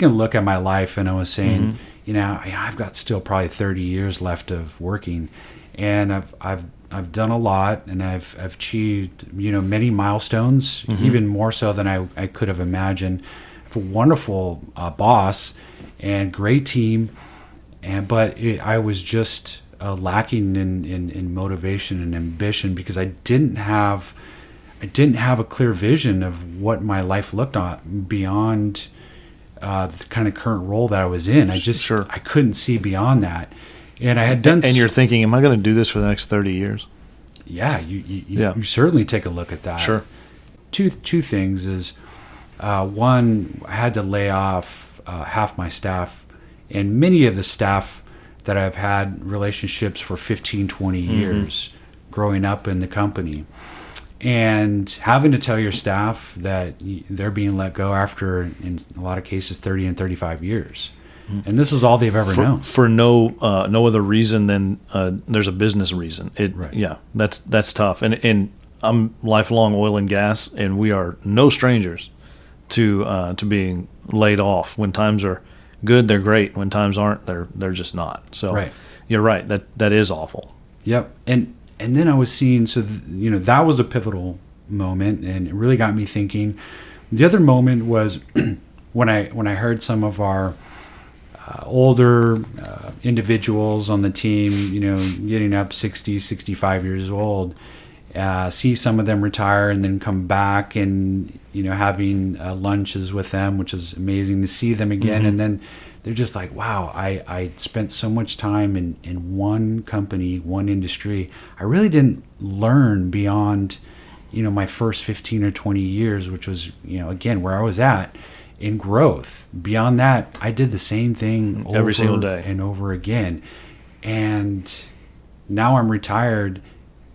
Speaker 7: a look at my life, and I was saying, I've got still probably 30 years left of working, and I've done a lot, and I've achieved many milestones, even more so than I could have imagined. I have a wonderful boss and great team, but I was just lacking in motivation and ambition because I didn't have a clear vision of what my life looked like beyond the kind of current role that I was in. I couldn't see beyond that. And I had done.
Speaker 2: and you're thinking, am I going to do this for the next 30 years?
Speaker 7: Yeah, you certainly take a look at that.
Speaker 2: Sure.
Speaker 7: Two things is, one, I had to lay off half my staff, and many of the staff that I've had relationships for 15, 20 years growing up in the company. And having to tell your staff that they're being let go after, in a lot of cases, 30 and 35 years. And this is all they've ever known.
Speaker 2: For no other reason than there's a business reason.
Speaker 7: Right.
Speaker 2: Yeah, that's tough. And I'm lifelong oil and gas, and we are no strangers to being laid off. When times are good, they're great. When times aren't, they're just not. So
Speaker 7: Right.
Speaker 2: You're right. That is awful.
Speaker 7: Yep. And then I was seeing, that was a pivotal moment, and it really got me thinking. The other moment was when I heard some of our older individuals on the team, getting up 60, 65 years old, see some of them retire and then come back, and having lunches with them, which is amazing to see them again. And then they're just like, wow, I spent so much time in one company, one industry. I really didn't learn beyond my first 15 or 20 years, which was again where I was at in growth. Beyond that, I did the same thing
Speaker 2: every single day
Speaker 7: and over again. And now I'm retired,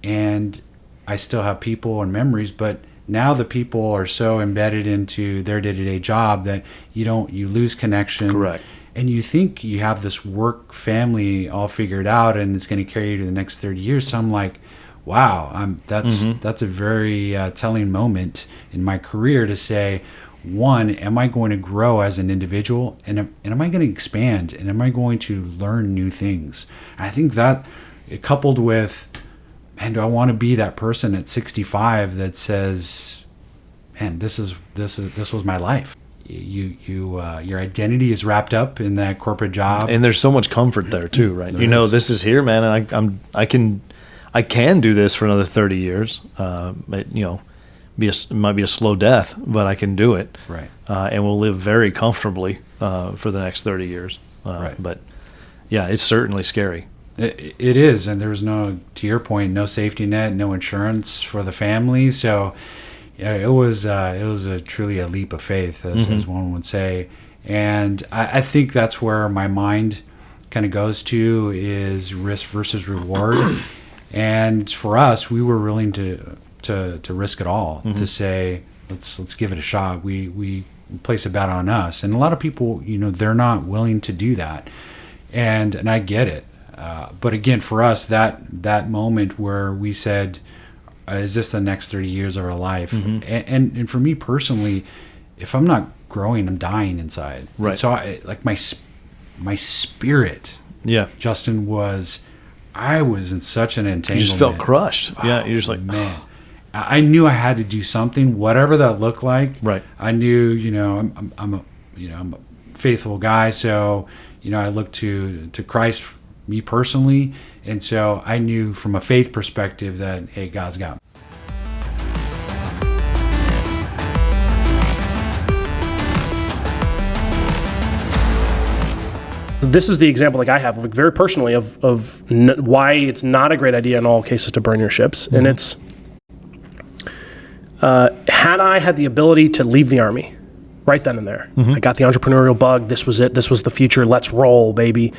Speaker 7: and I still have people and memories, but now the people are so embedded into their day-to-day job that you lose connection.
Speaker 2: Correct.
Speaker 7: And you think you have this work family all figured out, and it's going to carry you to the next 30 years. So I'm like, wow, that's a very telling moment in my career to say, one, am I going to grow as an individual, and am I going to expand, and am I going to learn new things? And I think that, coupled with, man, do I want to be that person at 65 that says, man, this was my life. Your identity is wrapped up in that corporate job,
Speaker 2: and there's so much comfort there too, right? This is here, man, and I can do this for another 30 years. It might be a slow death, but I can do it.
Speaker 7: Right.
Speaker 2: And we'll live very comfortably for the next 30 years.
Speaker 7: Right.
Speaker 2: But yeah, it's certainly scary.
Speaker 7: It is, and there's no, to your point, no safety net, no insurance for the family. So it was truly a leap of faith, as one would say. And I think that's where my mind kind of goes to, is risk versus reward. And for us, we were willing to risk it all, to say, let's give it a shot. We place a bet on us. And a lot of people, they're not willing to do that. And I get it. But again, for us, that moment where we said, is this the next 30 years of our life? And for me personally, if I'm not growing, I'm dying inside.
Speaker 2: Right.
Speaker 7: And so my spirit, Justin, I was in such an entanglement.
Speaker 2: You just felt crushed. Yeah, you're just like,
Speaker 7: man. I knew I had to do something, whatever that looked like.
Speaker 2: Right.
Speaker 7: I knew, I'm a faithful guy, so I look to Christ, me personally, and so I knew from a faith perspective that, hey, God's got me.
Speaker 8: This is the example I have, very personally, of why it's not a great idea in all cases to burn your ships. And it's, had I had the ability to leave the Army right then and there, I got the entrepreneurial bug, this was it, this was the future, let's roll, baby,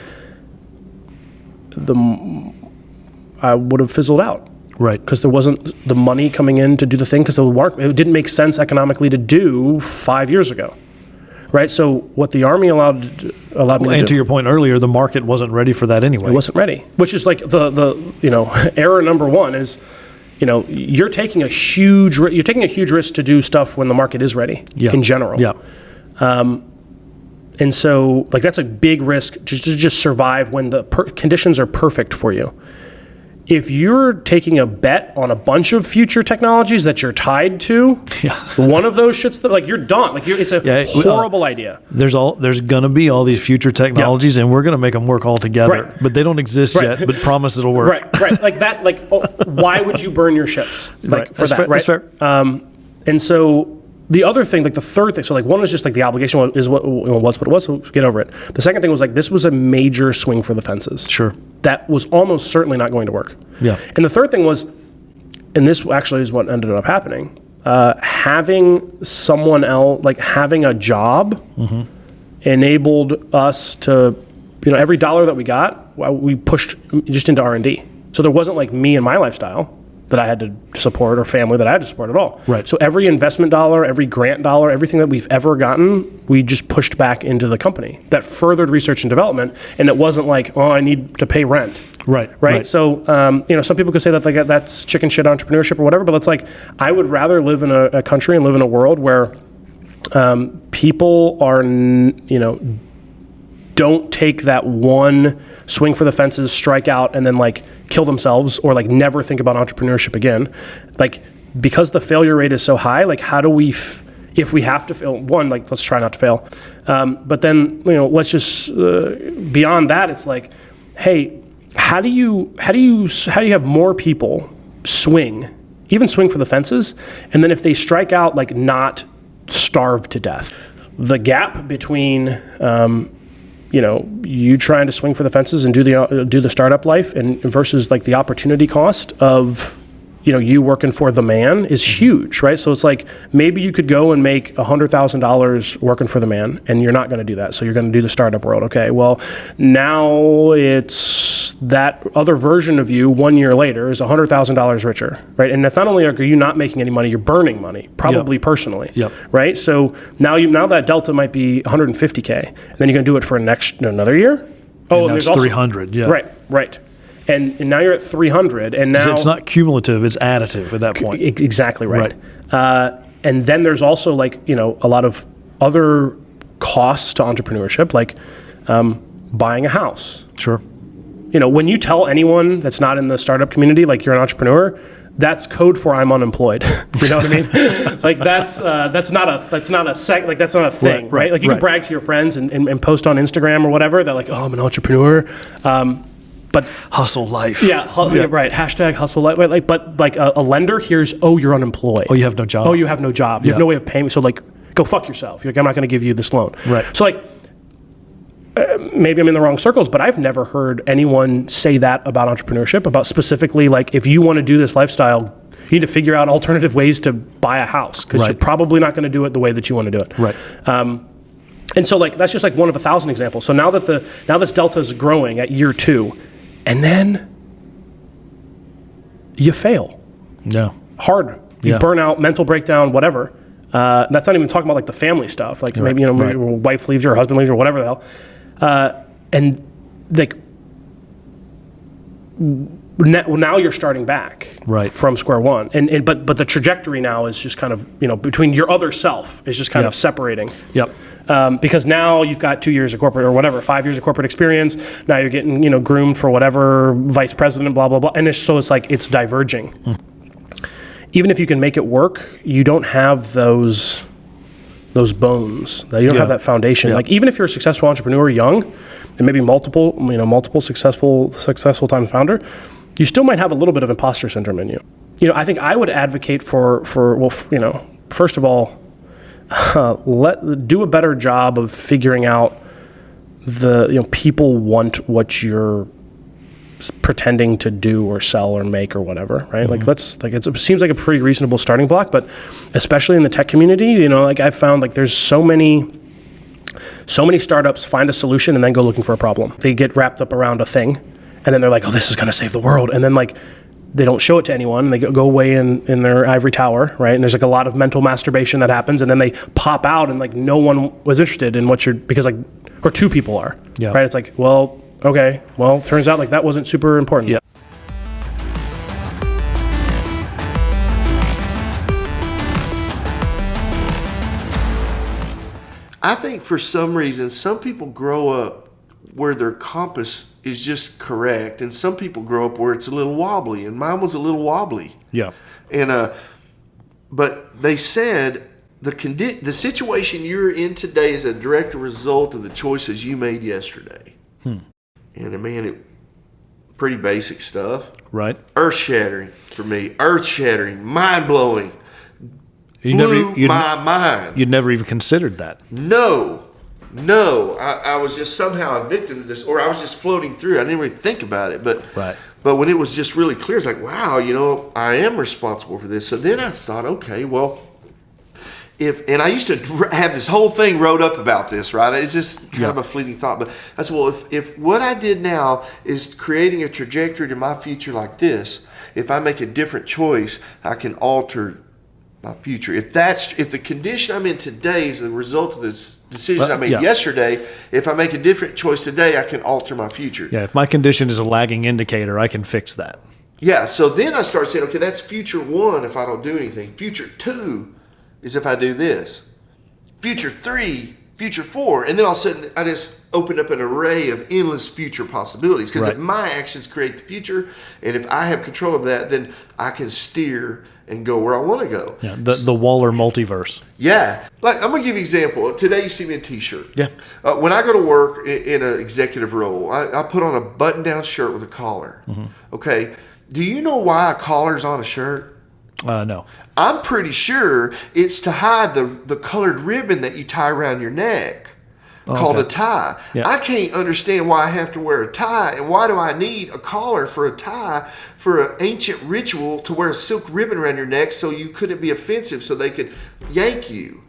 Speaker 8: I would have fizzled out.
Speaker 2: right.
Speaker 8: Because there wasn't the money coming in to do the thing, because it didn't make sense economically to do 5 years ago. Right, so what the Army allowed me to do.
Speaker 2: And to your point earlier, the market wasn't ready for that anyway.
Speaker 8: It wasn't ready, which is like the error number one is, you're taking a huge risk to do stuff when the market is ready. In general.
Speaker 2: Yeah.
Speaker 8: And so that's a big risk to just survive when the conditions are perfect for you. If you're taking a bet on a bunch of future technologies that you're tied to, one of those shits, you're done. It's a horrible idea.
Speaker 2: There's gonna be all these future technologies, and we're gonna make them work all together.
Speaker 8: Right.
Speaker 2: But they don't exist yet. But promise it'll work.
Speaker 8: Right. Like that. Why would you burn your ships?
Speaker 2: Right.
Speaker 8: For that.
Speaker 2: That's fair.
Speaker 8: And so the other thing, the third thing, so one was just the obligation is what it was. So get over it. The second thing was this was a major swing for the fences.
Speaker 2: Sure.
Speaker 8: That was almost certainly not going to work.
Speaker 2: Yeah.
Speaker 8: And the third thing was, and this actually is what ended up happening, having someone else, having a job enabled us to, every dollar that we got, we pushed just into R&D. So there wasn't like me and my lifestyle that I had to support or family that I had to support at all.
Speaker 2: Right.
Speaker 8: So every investment dollar, every grant dollar, everything that we've ever gotten, we just pushed back into the company. That furthered research and development, and it wasn't like, I need to pay rent.
Speaker 2: Right.
Speaker 8: So, some people could say that like that's chicken shit entrepreneurship or whatever, but it's like, I would rather live in a country and live in a world where people are, don't take that one swing for the fences, strike out, and then like kill themselves or like never think about entrepreneurship again. Like, because the failure rate is so high, like how do we, if we have to fail, one, like let's try not to fail. But then, let's just, beyond that, it's like, hey, how do you have more people swing for the fences? And then if they strike out, like not starve to death. The gap between, you trying to swing for the fences and do the startup life and versus like the opportunity cost of, you working for the man is huge, right? So it's like, maybe you could go and make $100,000 working for the man, and you're not going to do that. So you're going to do the startup world. Okay, well, now it's that other version of you 1 year later is $100,000 richer, right? And that's not only are you not making any money, you're burning money, probably personally, right? So now that delta might be 150K, and then you're going to do it for another year.
Speaker 2: Oh, and that's 300. Yeah.
Speaker 8: Right. And now you're at 300, and now
Speaker 2: it's not cumulative; it's additive at that point.
Speaker 8: Exactly right. And then there's also like a lot of other costs to entrepreneurship, like buying a house.
Speaker 2: Sure.
Speaker 8: When you tell anyone that's not in the startup community, like you're an entrepreneur, that's code for I'm unemployed. You know what I mean? Like that's not a thing, right? Like you can brag to your friends and post on Instagram or whatever. They're like, oh, I'm an entrepreneur. But
Speaker 2: hustle life.
Speaker 8: Yeah, right. Hashtag hustle life. Like, but like a lender hears, oh, you're unemployed.
Speaker 2: Oh, you have no job.
Speaker 8: Oh, you have no job. You have no way of paying me. So like, go fuck yourself. You're like, I'm not going to give you this loan.
Speaker 2: Right.
Speaker 8: So like, maybe I'm in the wrong circles, but I've never heard anyone say that about entrepreneurship, about specifically like, if you want to do this lifestyle, you need to figure out alternative ways to buy a house because you're probably not going to do it the way that you want to do it.
Speaker 2: Right.
Speaker 8: And so like, that's just like one of 1,000 examples. So now that this delta is growing at year 2, and then you fail.
Speaker 2: Yeah.
Speaker 8: Hard. You burn out, mental breakdown, whatever. That's not even talking about like the family stuff. Like maybe, your wife leaves you or husband leaves you or whatever the hell. And like, now you're starting back from square one. But the trajectory now is just kind of, between your other self is just kind of separating.
Speaker 2: Yep.
Speaker 8: Because now you've got 2 years of corporate or whatever, 5 years of corporate experience. Now you're getting, groomed for whatever vice president, blah, blah, blah. And it's like, it's diverging. Even if you can make it work, you don't have those bones. You don't have that foundation. Like even if you're a successful entrepreneur young and maybe multiple successful time founder, you still might have a little bit of imposter syndrome in you. I think I would advocate for first of all, do a better job of figuring out people want what you're pretending to do or sell or make or whatever, right? Mm-hmm. It seems like a pretty reasonable starting block, but especially in the tech community, I've found like there's so many startups find a solution and then go looking for a problem. They get wrapped up around a thing and then they're like, oh, this is going to save the world. And then like, they don't show it to anyone. They go away in their ivory tower, right? And there's like a lot of mental masturbation that happens, and then they pop out, and like no one was interested in what because like, or 2 people are, right? It's like, well, okay, well, turns out like that wasn't super important.
Speaker 2: Yeah.
Speaker 9: I think for some reason, some people grow up where their compass is just correct, and some people grow up where it's a little wobbly, and mine was a little wobbly.
Speaker 2: Yeah.
Speaker 9: And but they said the situation you're in today is a direct result of the choices you made yesterday. And man, pretty basic stuff.
Speaker 2: Right.
Speaker 9: Earth shattering for me. Earth shattering, mind blowing.
Speaker 2: Blew
Speaker 9: my mind.
Speaker 2: You'd never even considered that.
Speaker 9: No. I was just somehow a victim to this, or I was just floating through. I didn't really think about it, but when it was just really clear, it's like, wow, I am responsible for this. So then I thought, okay, well, and I used to have this whole thing wrote up about this, right? It's just kind of a fleeting thought, but I said, well, if what I did now is creating a trajectory to my future like this, if I make a different choice, I can alter my future. If the condition I'm in today is the result of this decision I made yesterday, if I make a different choice today, I can alter my future.
Speaker 2: Yeah, if my condition is a lagging indicator, I can fix that.
Speaker 9: Yeah, so then I start saying, okay, that's future 1 if I don't do anything. Future 2 is if I do this. Future 3, future 4, and then all of a sudden I just opened up an array of endless future possibilities. Because if my actions create the future, and if I have control of that, then I can steer and go where I want to go.
Speaker 2: Yeah, the Waller multiverse.
Speaker 9: Yeah. Like, I'm going to give you an example. Today you see me in a T-shirt.
Speaker 2: Yeah.
Speaker 9: When I go to work in an executive role, I put on a button-down shirt with a collar. Mm-hmm. Okay. Do you know why a collar's on a shirt?
Speaker 2: No.
Speaker 9: I'm pretty sure it's to hide the colored ribbon that you tie around your neck, called a tie. Yeah. I can't understand why I have to wear a tie, and why do I need a collar for a tie for an ancient ritual to wear a silk ribbon around your neck so you couldn't be offensive so they could yank you.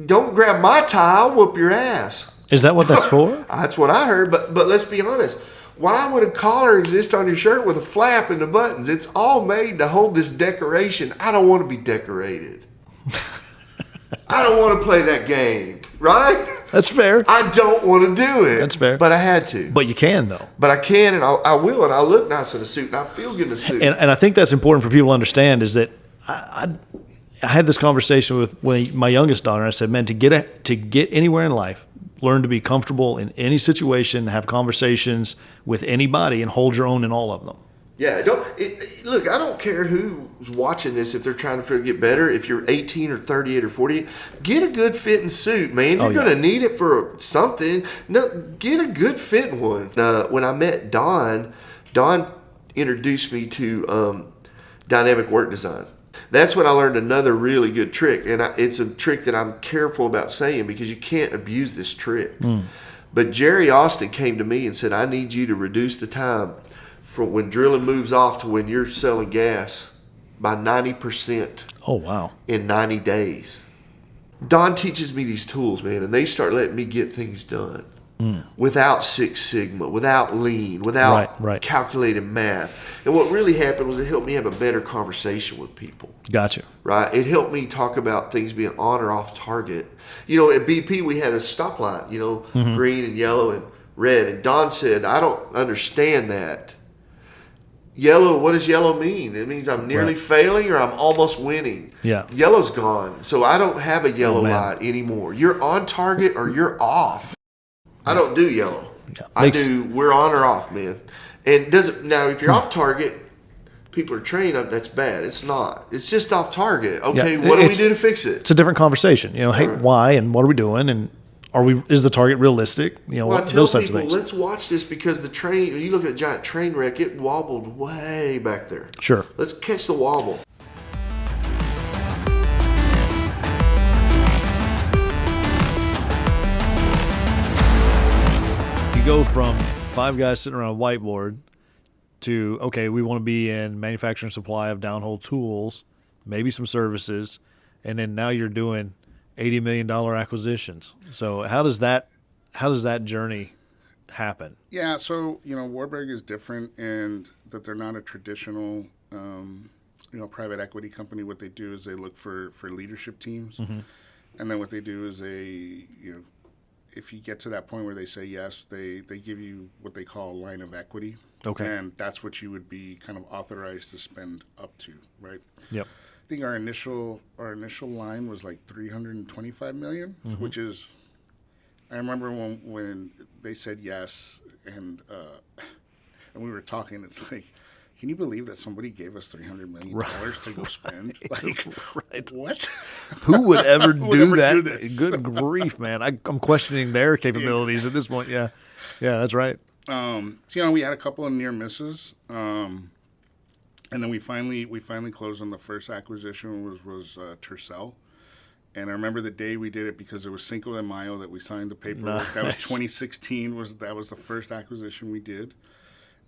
Speaker 9: Don't grab my tie, I'll whoop your ass.
Speaker 2: Is that what that's for?
Speaker 9: That's what I heard, but let's be honest. Why would a collar exist on your shirt with a flap and the buttons? It's all made to hold this decoration. I don't want to be decorated. I don't want to play that game, right?
Speaker 2: That's fair.
Speaker 9: I don't want to do it.
Speaker 2: That's fair.
Speaker 9: But I had to.
Speaker 2: But you can, though.
Speaker 9: But I can, and I will, and I look nice in a suit, and I feel good in a suit.
Speaker 2: And I think that's important for people to understand is that I had this conversation with my youngest daughter. I said, man, to get anywhere in life, learn to be comfortable in any situation, have conversations with anybody, and hold your own in all of them.
Speaker 9: Yeah, look, I don't care who's watching this if they're trying to get better. If you're 18 or 38 or 48, get a good fitting suit, man. You're going to need it for something. No, get a good fitting one. When I met Don introduced me to dynamic work design. That's when I learned another really good trick, and it's a trick that I'm careful about saying because you can't abuse this trick. But Jerry Austin came to me and said, I need you to reduce the time from when drilling moves off to when you're selling gas by 90%.
Speaker 2: Oh, wow.
Speaker 9: In 90 days. Don teaches me these tools, man, and they start letting me get things done without Six Sigma, without lean, without calculated math. And what really happened was it helped me have a better conversation with people.
Speaker 2: Gotcha.
Speaker 9: Right? It helped me talk about things being on or off target. You know, at BP we had a stoplight, green and yellow and red. And Don said, I don't understand that. Yellow, what does yellow mean? It means I'm nearly failing or I'm almost winning.
Speaker 2: Yeah.
Speaker 9: Yellow's gone. So I don't have a yellow light anymore. You're on target or you're off. I don't do yellow. Yeah. We're on or off, man. And now if you're off target, people are trained up, that's bad. It's not. It's just off target. Okay, what do we do to fix it?
Speaker 2: It's a different conversation. Hey, why and what are we doing and is the target realistic?
Speaker 9: I tell
Speaker 2: those types
Speaker 9: people,
Speaker 2: of things.
Speaker 9: let's watch this because the train, when you look at a giant train wreck, it wobbled way back there.
Speaker 2: Sure.
Speaker 9: Let's catch the wobble.
Speaker 2: You go from 5 guys sitting around a whiteboard to, okay, we want to be in manufacturing supply of downhole tools, maybe some services, and then now you're doing $80 million acquisitions. So how does that journey happen?
Speaker 10: Yeah, so Warburg is different in that they're not a traditional private equity company. What they do is they look for leadership teams, and then what they do is if you get to that point where they say yes, they give you what they call a line of equity.
Speaker 2: Okay.
Speaker 10: And that's what you would be kind of authorized to spend up to, right?
Speaker 2: Yep.
Speaker 10: I think our initial line was like $325 million, which is, I remember when they said yes, and we were talking. It's like, can you believe that somebody gave us $300 million to go spend? Like, what?
Speaker 2: Who would ever do that?
Speaker 10: Do this?
Speaker 2: Good grief, man! I'm questioning their capabilities at this point. Yeah, that's right.
Speaker 10: We had a couple of near misses. And then we finally closed on the first acquisition was Tercel. And I remember the day we did it because it was Cinco de Mayo that we signed the paperwork. Nice. That was 2016. That was the first acquisition we did.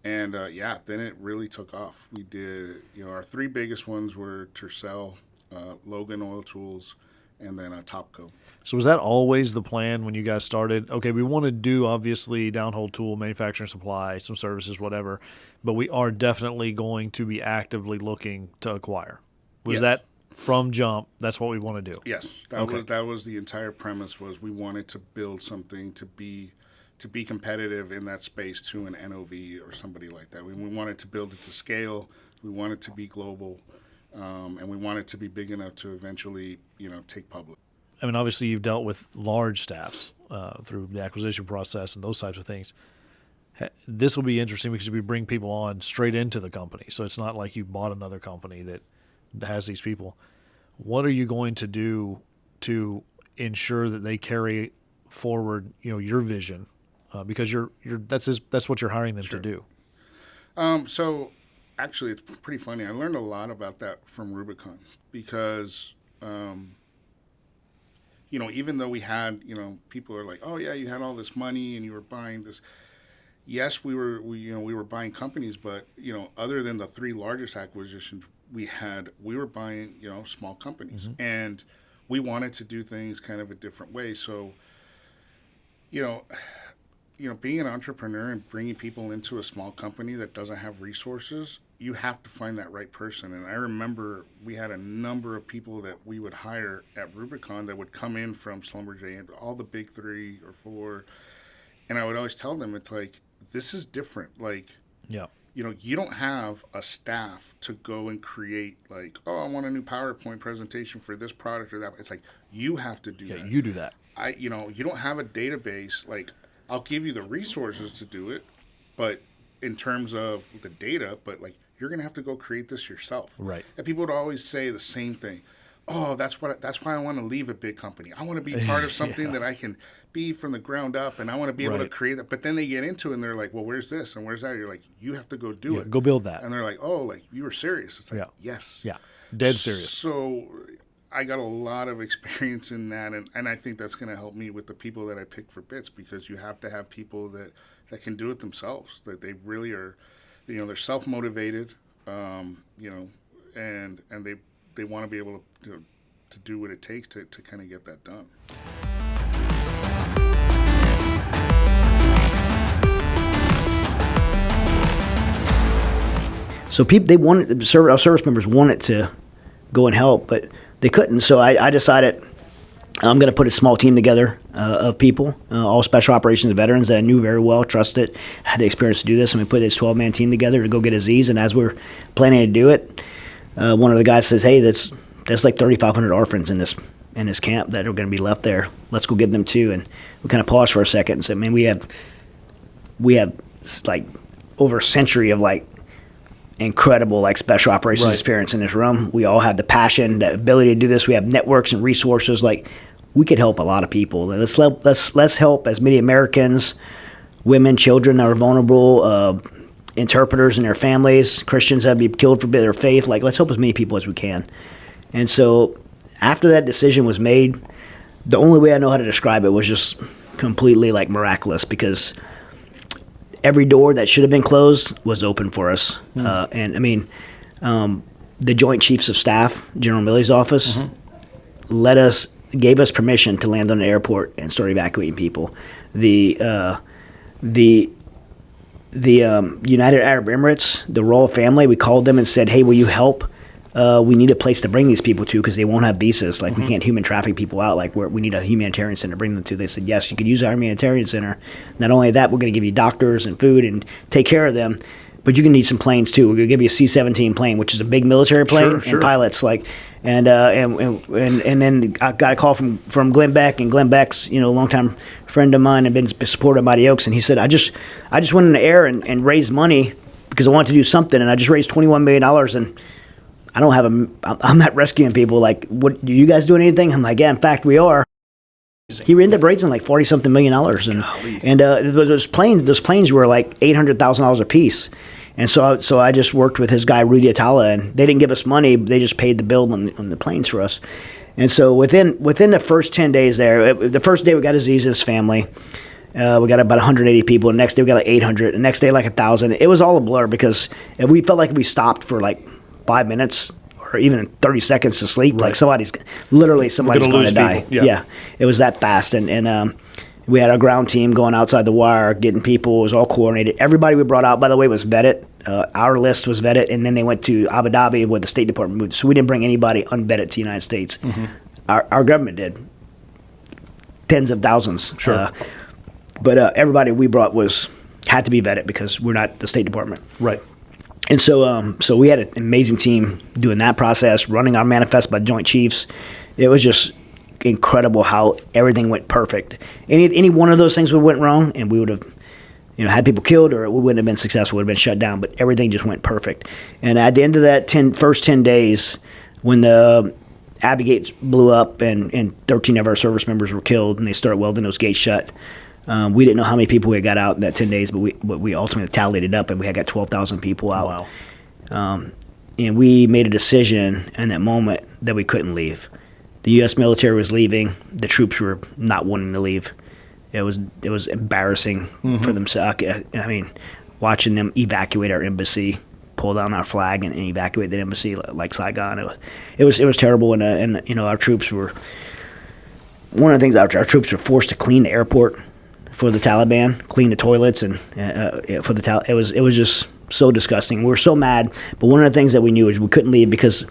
Speaker 10: And then it really took off. We did, our 3 biggest ones were Tercel, Logan Oil Tools, and then Topco.
Speaker 2: So was that always the plan when you guys started? Okay, we want to do obviously downhole tool manufacturing, supply, some services, whatever, but we are definitely going to be actively looking to acquire. Was
Speaker 10: Yes.
Speaker 2: that from jump? That's what we want to do.
Speaker 10: Yes, that was the entire premise. Was we wanted to build something to be competitive in that space to an NOV or somebody like that. We wanted to build it to scale. We wanted to be global, and we wanted to be big enough to eventually, take public.
Speaker 2: I mean, obviously you've dealt with large staffs through the acquisition process and those types of things. This will be interesting because we bring people on straight into the company. So it's not like you bought another company that has these people. What are you going to do to ensure that they carry forward, your vision? Because that's what you're hiring them to do.
Speaker 10: So actually, it's pretty funny. I learned a lot about that from Rubicon because, even though we had, people are like, oh yeah, you had all this money and you were buying this. Yes, we were buying companies, but other than the 3 largest acquisitions we were buying small companies, and we wanted to do things kind of a different way. So, being an entrepreneur and bringing people into a small company that doesn't have resources, you have to find that right person. And I remember we had a number of people that we would hire at Rubicon that would come in from Schlumberger and all the big 3 or 4. And I would always tell them, it's like, this is different. Like,
Speaker 2: Yeah.
Speaker 10: You don't have a staff to go and create like, oh, I want a new PowerPoint presentation for this product or that. It's like, you have to do that.
Speaker 2: Yeah, you do that.
Speaker 10: You don't have a database. Like, I'll give you the resources to do it, but in terms of the data, but like, you're going to have to go create this yourself.
Speaker 2: Right.
Speaker 10: And people would always say the same thing. Oh, that's why I want to leave a big company. I want to be part of something that I can be from the ground up, and I want to be able to create that. But then they get into it, and they're like, well, where's this and where's that? You're like, you have to go do it.
Speaker 2: Go build that.
Speaker 10: And they're like, oh, like, you were serious. It's like, yes.
Speaker 2: Yeah. Dead serious.
Speaker 10: So I got a lot of experience in that, and I think that's going to help me with the people that I picked for bits, because you have to have people that can do it themselves, that they really are, they're self-motivated, and they want to be able to do what it takes to kind of get that done.
Speaker 11: So they wanted our service members wanted to go and help, but they couldn't. So I decided I'm going to put a small team together of people, all special operations veterans that I knew very well, trusted, had the experience to do this. And we put this 12-man team together to go get Aziz. And as we were planning to do it, one of the guys says, "Hey, that's like 3,500 orphans in this camp that are going to be left there. Let's go get them too." And we kind of paused for a second and said, "Man, we have like over a century of like incredible like special operations experience in this room. We all have the passion, the ability to do this. We have networks and resources. Like, we could help a lot of people. Let's help as many Americans, women, children that are vulnerable, interpreters and their families, Christians that be killed for their faith. Like, let's help as many people as we can." And so after that decision was made, the only way I know how to describe it was just completely like miraculous, because every door that should have been closed was open for us. And I mean, the Joint Chiefs of Staff, General Milley's office, gave us permission to land on the airport and start evacuating people. The United Arab Emirates, the royal family, we called them and said, "Hey, will you help? We need a place to bring these people to, because they won't have visas. Like, we can't human traffic people out. Like, we need a humanitarian center to bring them to." They said, "Yes, you could use our humanitarian center. Not only that, we're going to give you doctors and food and take care of them, but you can need some planes too. We're going to give you a C-17 plane, which is a big military plane, and pilots like." And then I got a call from Glenn Beck, and Glenn Beck's a longtime friend of mine and been supported by Mighty Oaks, and he said, I just went in the air and raised money because I wanted to do something, and I just raised $21 million, and I don't have I'm not rescuing people. Like, what, do you guys doing anything? I'm like, yeah, in fact, we are. He ended up raising like $40-something million, and those planes were like $800,000 a piece. And so I just worked with his guy Rudy Atala, and they didn't give us money; they just paid the bill on the planes for us. And so within the first 10 days there, the first day we got Aziz and his family. We got about 180 people. The next day we got like 800. The next day like 1,000. It was all a blur, because we felt like if we stopped for like 5 minutes or even 30 seconds to sleep.
Speaker 2: Right.
Speaker 11: Like somebody's going to
Speaker 2: lose
Speaker 11: die.
Speaker 2: people. Yeah.
Speaker 11: It was that fast. And we had our ground team going outside the wire, getting people. It was all coordinated. Everybody we brought out, by the way, was vetted. Our list was vetted, and then they went to Abu Dhabi where the State Department moved. So we didn't bring anybody unvetted to the United States.
Speaker 2: Mm-hmm.
Speaker 11: Our government did. Tens of thousands.
Speaker 2: Sure.
Speaker 11: But everybody we brought had to be vetted because we're not the State Department.
Speaker 2: Right.
Speaker 11: And so we had an amazing team doing that process, running our manifest by Joint Chiefs. It was just incredible how everything went perfect. Any one of those things would have went wrong, and we would have, had people killed, or we wouldn't have been successful. Would have been shut down. But everything just went perfect. And at the end of that first 10 days, when the Abbey gates blew up and 13 of our service members were killed, and they started welding those gates shut. We didn't know how many people we got out in that 10 days, but we ultimately tallied it up, and we had got 12,000 people out.
Speaker 2: Wow.
Speaker 11: And we made a decision in that moment that we couldn't leave. The U.S. military was leaving. The troops were not wanting to leave. It was embarrassing for them. I mean, watching them evacuate our embassy, pull down our flag, and evacuate that embassy like Saigon. It was terrible. And our troops were. One of the things our troops were forced to clean the airport for the Taliban, clean the toilets, and for the it was just so disgusting. We were so mad. But one of the things that we knew is we couldn't leave because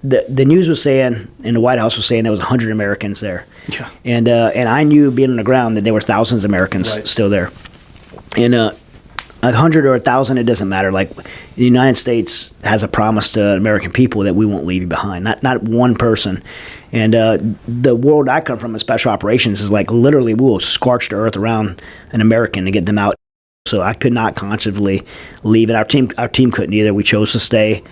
Speaker 11: the news was saying, and the White House was saying, there was 100 Americans there.
Speaker 2: Yeah.
Speaker 11: And I knew being on the ground that there were thousands of Americans still there. And 100 or 1,000, it doesn't matter. Like, the United States has a promise to American people that we won't leave you behind. Not one person. And the world I come from in special operations is like literally we will scorch the earth around an American to get them out. So I could not consciously leave, and our team couldn't either. We chose to stay.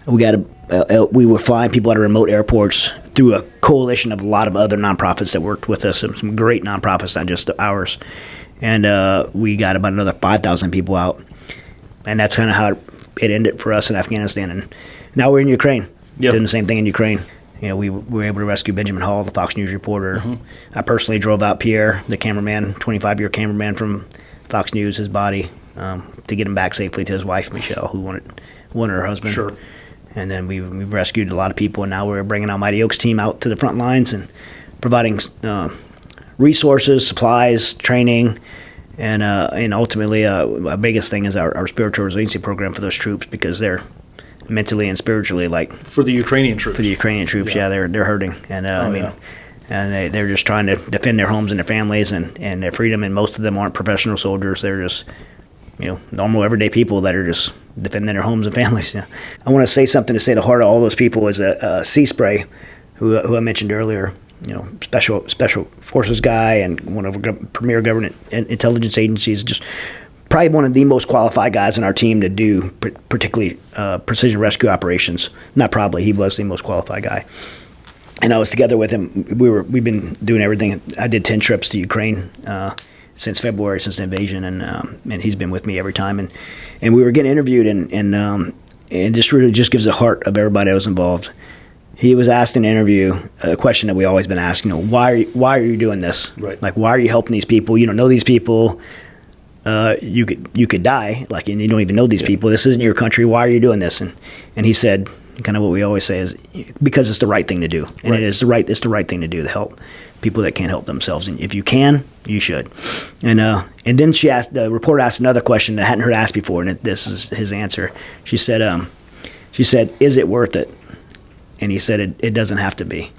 Speaker 11: We were flying people out of remote airports through a coalition of a lot of other nonprofits that worked with us, some great nonprofits, not just ours. And we got about another 5,000 people out. And that's kind of how it ended for us in Afghanistan. And now we're in Ukraine, doing the same thing in Ukraine. We were able to rescue Benjamin Hall, the Fox News reporter. Mm-hmm. I personally drove out Pierre, the cameraman, 25-year cameraman from Fox News, his body, to get him back safely to his wife, Michelle, who wanted her husband.
Speaker 2: Sure.
Speaker 11: And then we've rescued a lot of people, and now we're bringing our Mighty Oaks team out to the front lines and providing resources, supplies, training, and ultimately our biggest thing is our spiritual resiliency program for those troops, because they're mentally and spiritually, like,
Speaker 2: for the Ukrainian troops.
Speaker 11: For the Ukrainian troops, they're hurting, and and they're just trying to defend their homes and their families and their freedom. And most of them aren't professional soldiers; they're just normal everyday people that are just defending their homes and families. I want to say something to say the heart of all those people is Sea Spray, who I mentioned earlier. Special forces guy and one of the premier government intelligence agencies, just probably one of the most qualified guys on our team to do particularly precision rescue operations. Not probably, he was the most qualified guy. And I was together with him. We've been doing everything. I did 10 trips to Ukraine since February, since the invasion, and he's been with me every time. And we were getting interviewed, and it just really just gives the heart of everybody that was involved. He was asked in an interview a question that we always been asking: why are you doing this?
Speaker 2: Right.
Speaker 11: Like, why are you helping these people? You don't know these people. You could die, like, and you don't even know these people. This isn't your country. Why are you doing this? And he said, kind of what we always say is, because it's the right thing to do, and it's the right thing to do to help people that can't help themselves. And if you can, you should. And then the reporter asked another question that I hadn't heard asked before, and this is his answer. She said, "Is it worth it?" And he said, "It doesn't have to be."